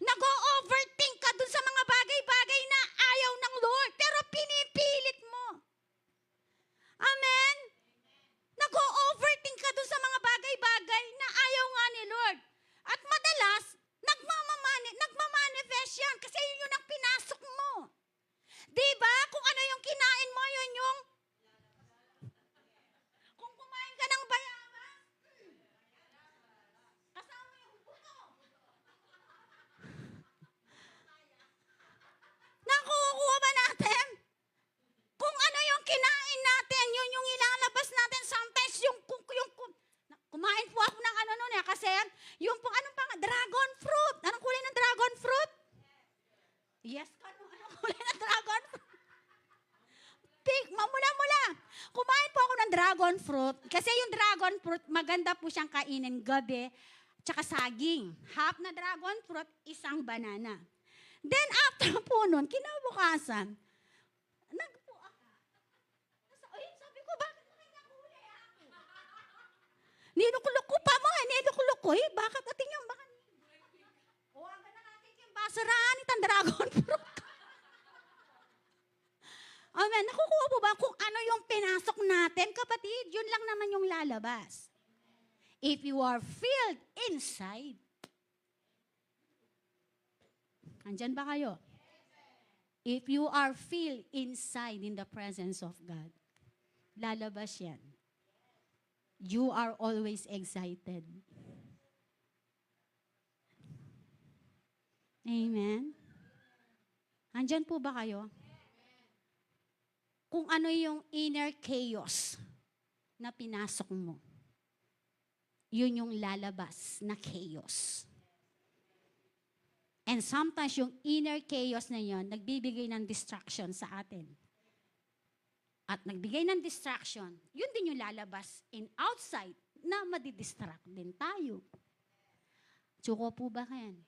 Nag-o-overthink ka dun sa mga bagay-bagay na ayaw ng Lord, pero pinipilit mo. Amen? Nag-o-overthink ka dun sa mga bagay-bagay na ayaw nga ni Lord. At madalas, nagmamanifest yan kasi yun yung pinasok mo. Diba? Kung ano yung kinain mo, yun yung... Kung kumain ka ng bayabas, kasama yung buto. Nakukuha ba natin? Kung ano yung kinain natin, yun yung ilalabas natin. Sometimes kumain po ako ng ano nun kasi yung po, anong pang, dragon fruit. Anong kulay ng dragon fruit? Yes, anong kulay ng dragon fruit? Pink, mula. Kumain po ako ng dragon fruit. Kasi yung dragon fruit, maganda po siyang kainin gabi, tsaka saging. Half na dragon fruit, isang banana. Then after po nun, kinabukasan, nagpo ako. Sabi ko, bakit nakulay ako? Ninukulok ko pa mo, ninukulok ko, bakit ating yung baka agad na natin yung basurahan itang dragon fruit. Amen. Nakukuha po ba kung ano yung pinasok natin, kapatid? Yun lang naman yung lalabas. If you are filled inside, andyan ba kayo? If you are filled inside in the presence of God, lalabas yan. You are always excited. Amen? Andyan po ba kayo? Kung ano yung inner chaos na pinasok mo, yun yung lalabas na chaos. And sometimes yung inner chaos na yun, nagbibigay ng distraction sa atin. At nagbigay ng distraction, yun din yung lalabas in outside na madidistract din tayo. Tsuko po ba yan?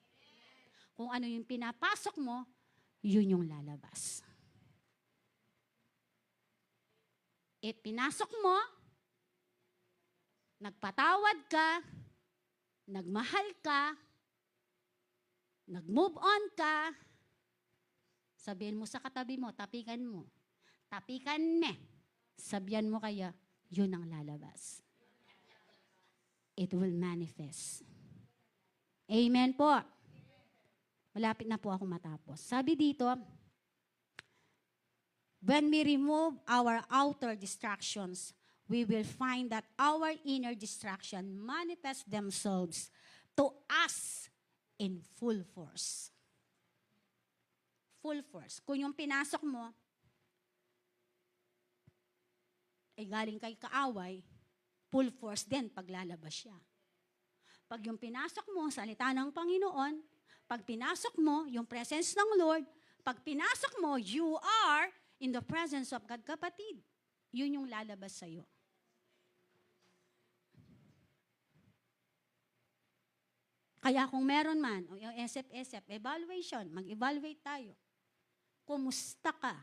Kung ano yung pinapasok mo, yun yung lalabas. Pinasok mo, nagpatawad ka, nagmahal ka, nag-move on ka, sabihin mo sa katabi mo, tapikan me, sabihan mo kaya, yun ang lalabas. It will manifest. Amen po. Malapit na po ako matapos. Sabi dito, when we remove our outer distractions, we will find that our inner distraction manifest themselves to us in full force. Full force. Kung yung pinasok mo, ay galing kay kaaway, full force din paglalabas siya. Pag yung pinasok mo, salita ng Panginoon, pag pinasok mo, yung presence ng Lord, pag pinasok mo, you are in the presence of God, kapatid. Yun yung lalabas sa'yo. Kaya kung meron man, o yung SF, evaluation, mag-evaluate tayo. Kumusta ka?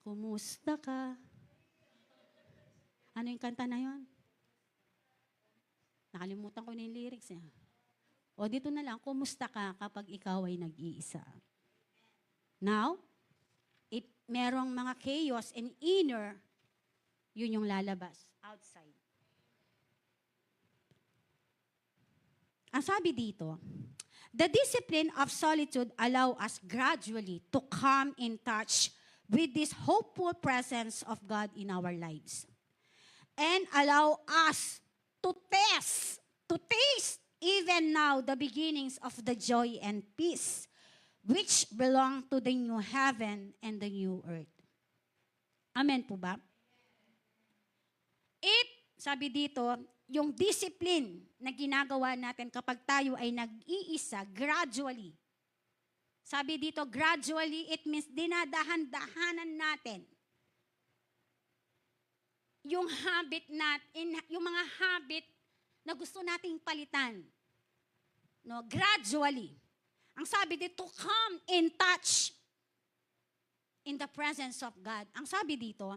Kumusta ka? Ano yung kanta na yon? Nakalimutan ko na yung lyrics. O dito na lang, kumusta ka kapag ikaw ay nag-iisa? Now, if merong mga chaos and inner, yun yung lalabas, outside. Ang sabi dito, the discipline of solitude allow us gradually to come in touch with this hopeful presence of God in our lives. And allow us to taste even now the beginnings of the joy and peace which belong to the new heaven and the new earth. Amen po ba? Sabi dito, yung discipline na ginagawa natin kapag tayo ay nag-iisa, gradually. Sabi dito, gradually, it means dinadahan-dahanan natin yung habit natin, yung mga habit na gusto nating palitan. No, gradually. Ang sabi dito, come in touch in the presence of God. Ang sabi dito,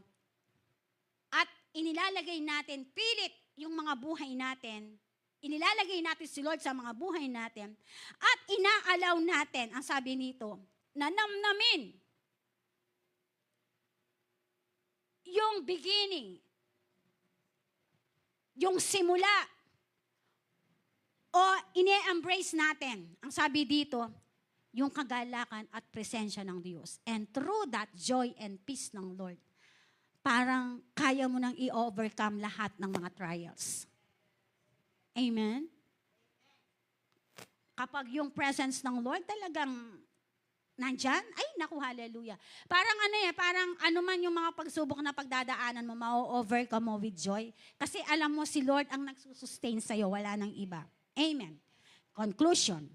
at inilalagay natin, pilit yung mga buhay natin, inilalagay natin si Lord sa mga buhay natin, at inaalaw natin, ang sabi nito, na namnamin yung beginning, yung simula, o ine-embrace natin, ang sabi dito, yung kagalakan at presensya ng Diyos. And through that joy and peace ng Lord, parang kaya mo nang i-overcome lahat ng mga trials. Amen? Kapag yung presence ng Lord talagang nandyan, ay naku, hallelujah. Parang parang man yung mga pagsubok na pagdadaanan mo, ma-overcome mo with joy. Kasi alam mo si Lord ang nagsusustain sa'yo, wala nang iba. Amen. Conclusion.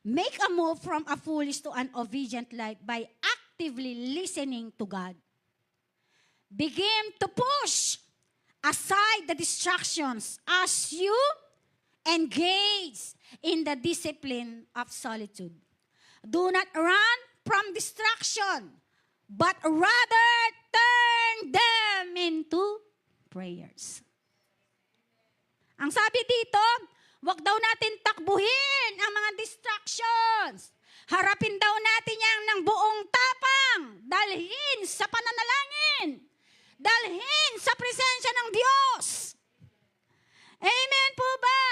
Make a move from a foolish to an obedient life by actively listening to God. Begin to push aside the distractions as you engage in the discipline of solitude. Do not run from distraction, but rather turn them into prayers. Ang sabi dito, wag daw natin takbuhin ang mga distractions. Harapin daw natin yan ng buong tapang. Dalhin sa pananalangin. Dalhin sa presensya ng Diyos. Amen po ba?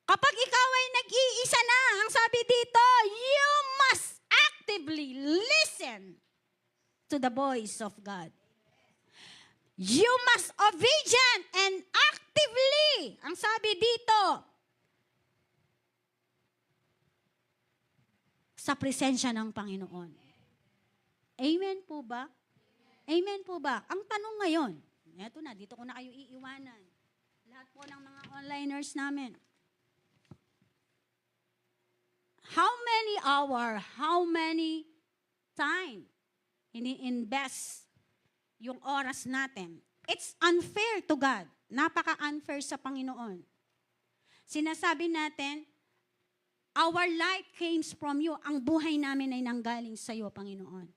Kapag ikaw ay nag-iisa na, ang sabi dito, you must actively listen to the voice of God. You must obedient and actively, ang sabi dito, sa presensya ng Panginoon. Amen po ba? Amen po ba? Ang tanong ngayon, eto na, dito ko na kayo iiwanan. Lahat po ng mga onliners namin. How many hour, how many time ini-invest yung oras natin? It's unfair to God. Napaka-unfair sa Panginoon. Sinasabi natin, Our life comes from you. Ang buhay namin ay nanggaling sa iyo, Panginoon.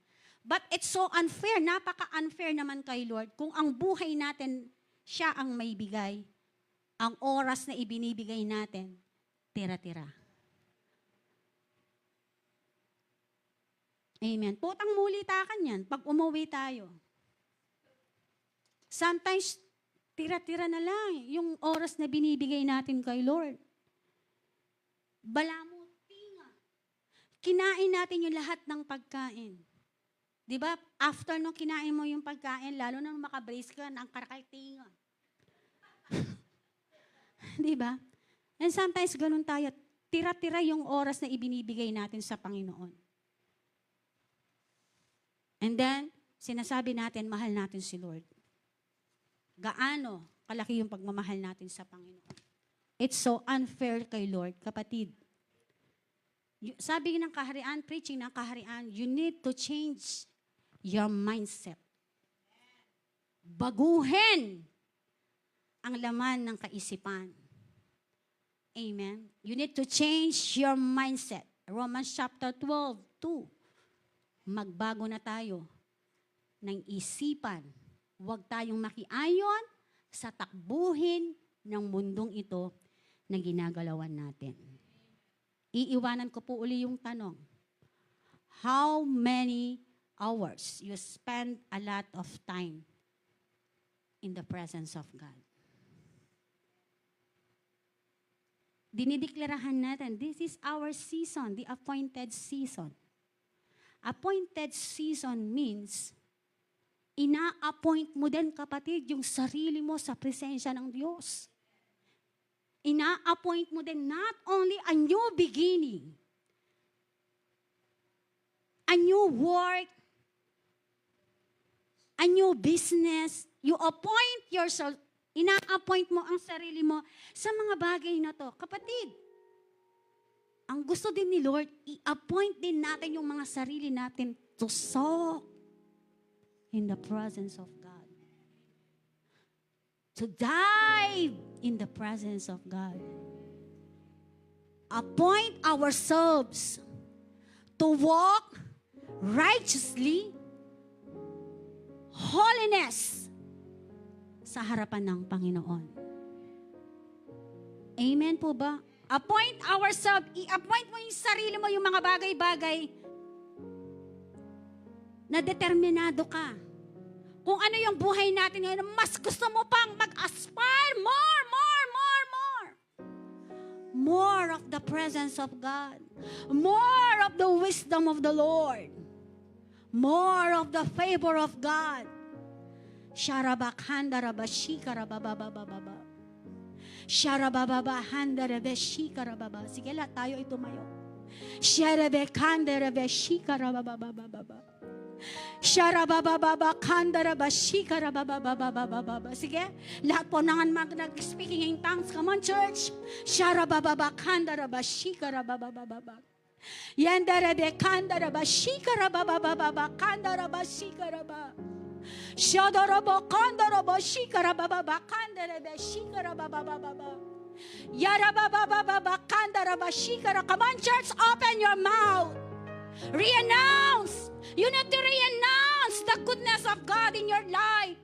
But it's so unfair, napaka-unfair naman kay Lord, kung ang buhay natin, siya ang may bigay. Ang oras na ibinibigay natin, tira-tira. Amen. Putang mulitakan yan pag umuwi tayo. Sometimes, tira-tira na lang yung oras na binibigay natin kay Lord. Balamutinga. Kinain natin yung lahat ng pagkain. Di ba? After nung kinain mo yung pagkain, lalo na nung makabrace ka, ang karakaltinga. Di ba? And sometimes ganun tayo. Tira-tira yung oras na ibinibigay natin sa Panginoon. And then, sinasabi natin, mahal natin si Lord. Gaano kalaki yung pagmamahal natin sa Panginoon. It's so unfair kay Lord, kapatid. Sabi ng kaharian, preaching ng kaharian, you need to change your mindset. Baguhin ang laman ng kaisipan. Amen. You need to change your mindset. Romans chapter 12:2. Magbago na tayo ng isipan. Huwag tayong makiayon sa takbuhin ng mundong ito na ginagalawan natin. Iiwanan ko po uli yung tanong. How many hours you spend a lot of time in the presence of God? Dinideklarasyon natin, this is our season, the appointed season. Appointed season means, ina-appoint mo din, kapatid, yung sarili mo sa presensya ng Diyos. Ina-appoint mo din not only a new beginning, a new work, a new business. You appoint yourself, ina-appoint mo ang sarili mo sa mga bagay na to. Kapatid, ang gusto din ni Lord, i-appoint din natin yung mga sarili natin to soak in the presence of God. To dive in the presence of God. Appoint ourselves to walk righteously, holiness sa harapan ng Panginoon. Amen po ba? Appoint ourselves, i-appoint mo yung sarili mo, yung mga bagay-bagay na determinado ka. Kung ano yung buhay natin ngayon, mas gusto mo pang mag-aspire more. More of the presence of God. More of the wisdom of the Lord. More of the favor of God. Sharabakhandarabashikarabababababa. Sharababababababa. Sige, lahat tayo ay tumayo. Sharabekhandarabashikarabababababa. Sharababababakhandarabashikarabababababa. Sige, lahat po nangan nag-speaking in tongues. Come on, church. Sharabababakhandarabashikarababababa. Yandarabekhandarabashikarababababakhandarabashikaraba. Shadorobokondoroboshikarabababakhandarabashikarababababa. Yarababababakhandarabashikara. Come on, church, open your mouth. Re-announce. You need to re-announce the goodness of God in your life.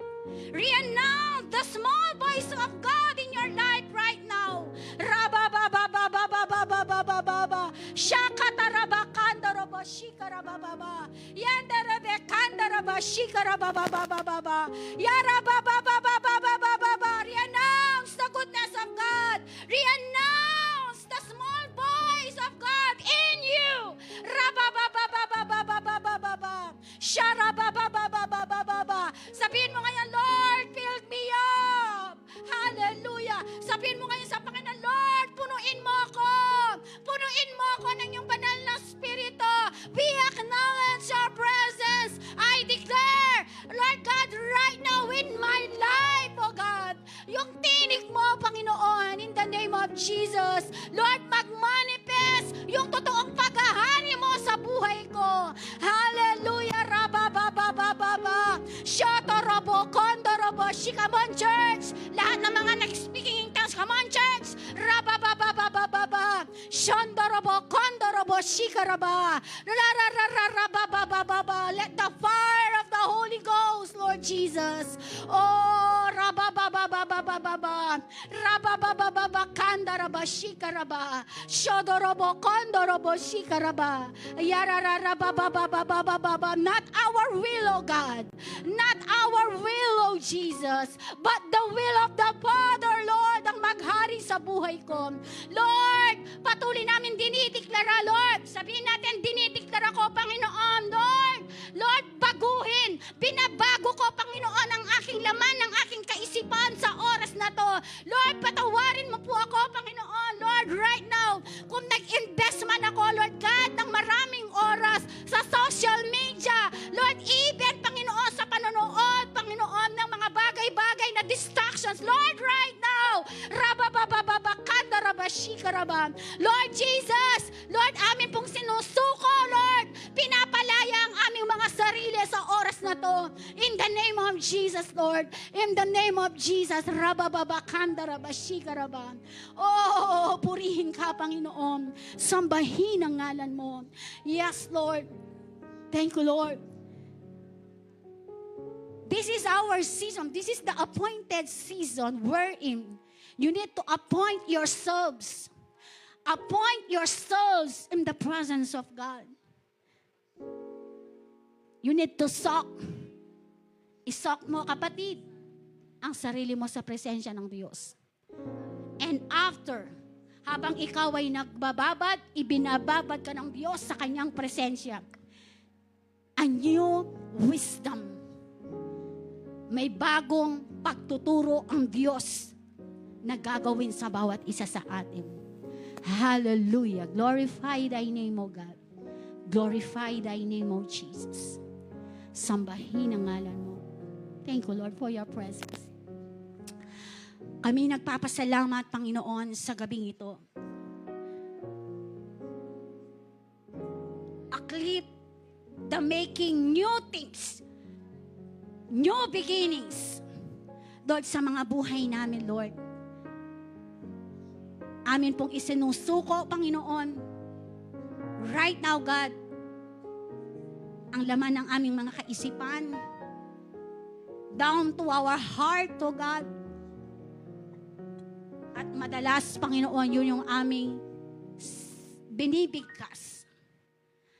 Re-announce the small voice of God in your life right now. Rababababababababababa. Shakatarabakandoroboshikarabababa. Yandarebekandoroboshikarabababababa. Yarababababababababa. Re-announce the goodness of God. Re-announce the small voice of God in you. Rabababababababababa. Sharabababababababa. Sabihin mo ngayon, Lord, fill me up. Hallelujah. Sabihin mo ngayon sa Panginoon, Lord, punuin mo ako. Punuin mo ako ng iyong banal na spirito. We acknowledge your presence. I declare, Lord God, right now in my life, oh God, yung tinig mo, Panginoon, in the name of Jesus, Lord, mag-manifest yung totoong paghahari mo sa buhay ko. Hallelujah. Rababababababa. Shotorobo, kondorobo, shikamon, church. Lahat ng mga nag-speaking in tongues, come on, church. Rababababababa. Shondorobo, kondorobo shikaraba. Rararararababababa. Let the fire of the Holy Ghost, Lord Jesus. Oh, rabababababababa. Rabababababa kandaraba shikaraba. Shodorobo kondorobo shikaraba. Yarararababababababa. Not our will, O God. Not our will, O Jesus. But the will of the Father, Lord, ang maghari sa buhay ko. Lord, patuloy namin dinideklara, Lord. Sabihin natin, dinideklara ko, Panginoon, Lord. Lord, baguhin. Binabago ko, Panginoon, ang aking laman, ang aking kaisipan sa oras na to. Lord, patawarin mo po ako, Panginoon. Lord, right now, kung nag-invest man ako, Lord God, ng maraming oras sa social media, Lord, even, Panginoon, sa panonood, Panginoon, ng mga bagay-bagay na distractions, Lord, right now, rabababababakandarabashikaraba. Lord Jesus, Lord, amin pong sinusuko, Lord, pinapalaya ang aming mga sarili sa oras na to. In the name of Jesus, Lord, in the name of Jesus, rabababakandarabashikaraba. Oh, purihin ka, Panginoon. Sambahin ang ngalan mo. Yes, Lord. Thank you, Lord. This is our season. This is the appointed season wherein you need to appoint yourselves. Appoint yourselves in the presence of God. You need to soak. Isock mo, kapatid, ang sarili mo sa presensya ng Diyos. And after, habang ikaw ay nagbababad, ibinababad ka ng Diyos sa kanyang presensya. A new wisdom. May bagong pagtuturo ang Diyos na gagawin sa bawat isa sa atin. Hallelujah. Glorify thy name, O God. Glorify thy name, O Jesus. Sambahin ang ngalan mo. Thank you, Lord, for your presence. Kami nagpapasalamat, Panginoon, sa gabing ito. Aklip the making new things. New beginnings. Lord, sa mga buhay namin, Lord. Amin pong isinusuko, Panginoon. Right now, God, ang laman ng aming mga kaisipan, down to our heart, to God. At madalas, Panginoon, yun yung aming binibigkas.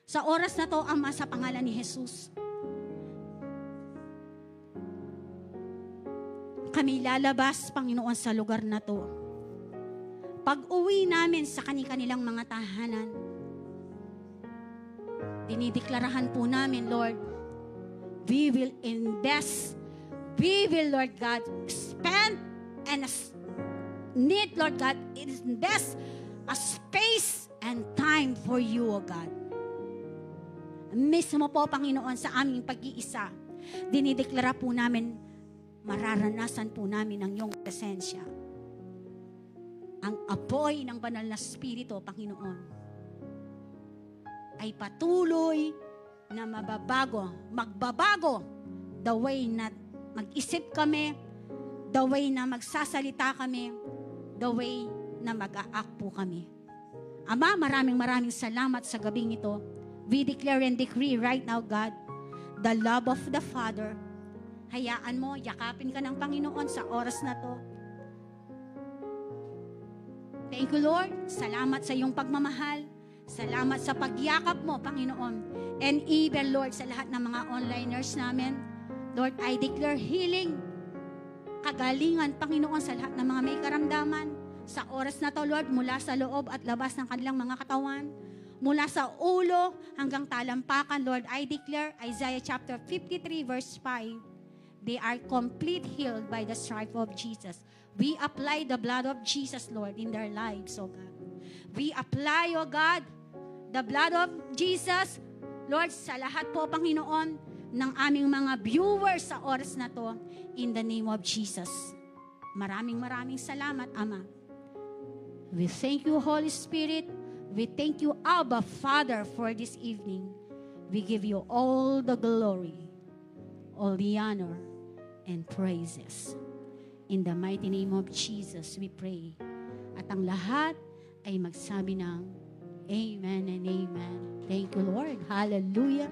Sa oras na to, Ama, sa pangalan ni Jesus, kami lalabas, Panginoon, sa lugar na to. Pag-uwi namin sa kanilang mga tahanan, dinideklarahan po namin, Lord, we will invest, we will, Lord God, spend and need, Lord God, invest a space and time for you, O God. Mismo po, Panginoon, sa aming pag-iisa, dinideklara po namin, mararanasan po namin ang iyong presensya. Ang apoy ng banal na Espiritu, Panginoon, ay patuloy na magbabago the way na mag-isip kami, the way na magsasalita kami, the way na mag-a-act po kami. Ama, maraming salamat sa gabing ito. We declare and decree right now, God, the love of the Father. Hayaan mo, yakapin ka ng Panginoon sa oras na to. Thank you, Lord. Salamat sa iyong pagmamahal. Salamat sa pagyakap mo, Panginoon. And even, Lord, sa lahat ng mga onliners namin, Lord, I declare healing, kagalingan, Panginoon, sa lahat ng mga may karamdaman. Sa oras na to, Lord, mula sa loob at labas ng kanilang mga katawan, mula sa ulo hanggang talampakan, Lord, I declare Isaiah chapter 53 verse 5, they are complete healed by the stripe of Jesus. We apply the blood of Jesus, Lord, in their lives, O God. We apply, O God, the blood of Jesus, Lord, sa lahat po, Panginoon, ng aming mga viewers sa oras na to, in the name of Jesus. Maraming salamat, Ama. We thank you, Holy Spirit. We thank you, Abba, Father, for this evening. We give you all the glory, all the honor, and praises. In the mighty name of Jesus, we pray. At ang lahat ay magsabi ng Amen and amen. Thank you, Lord. Hallelujah.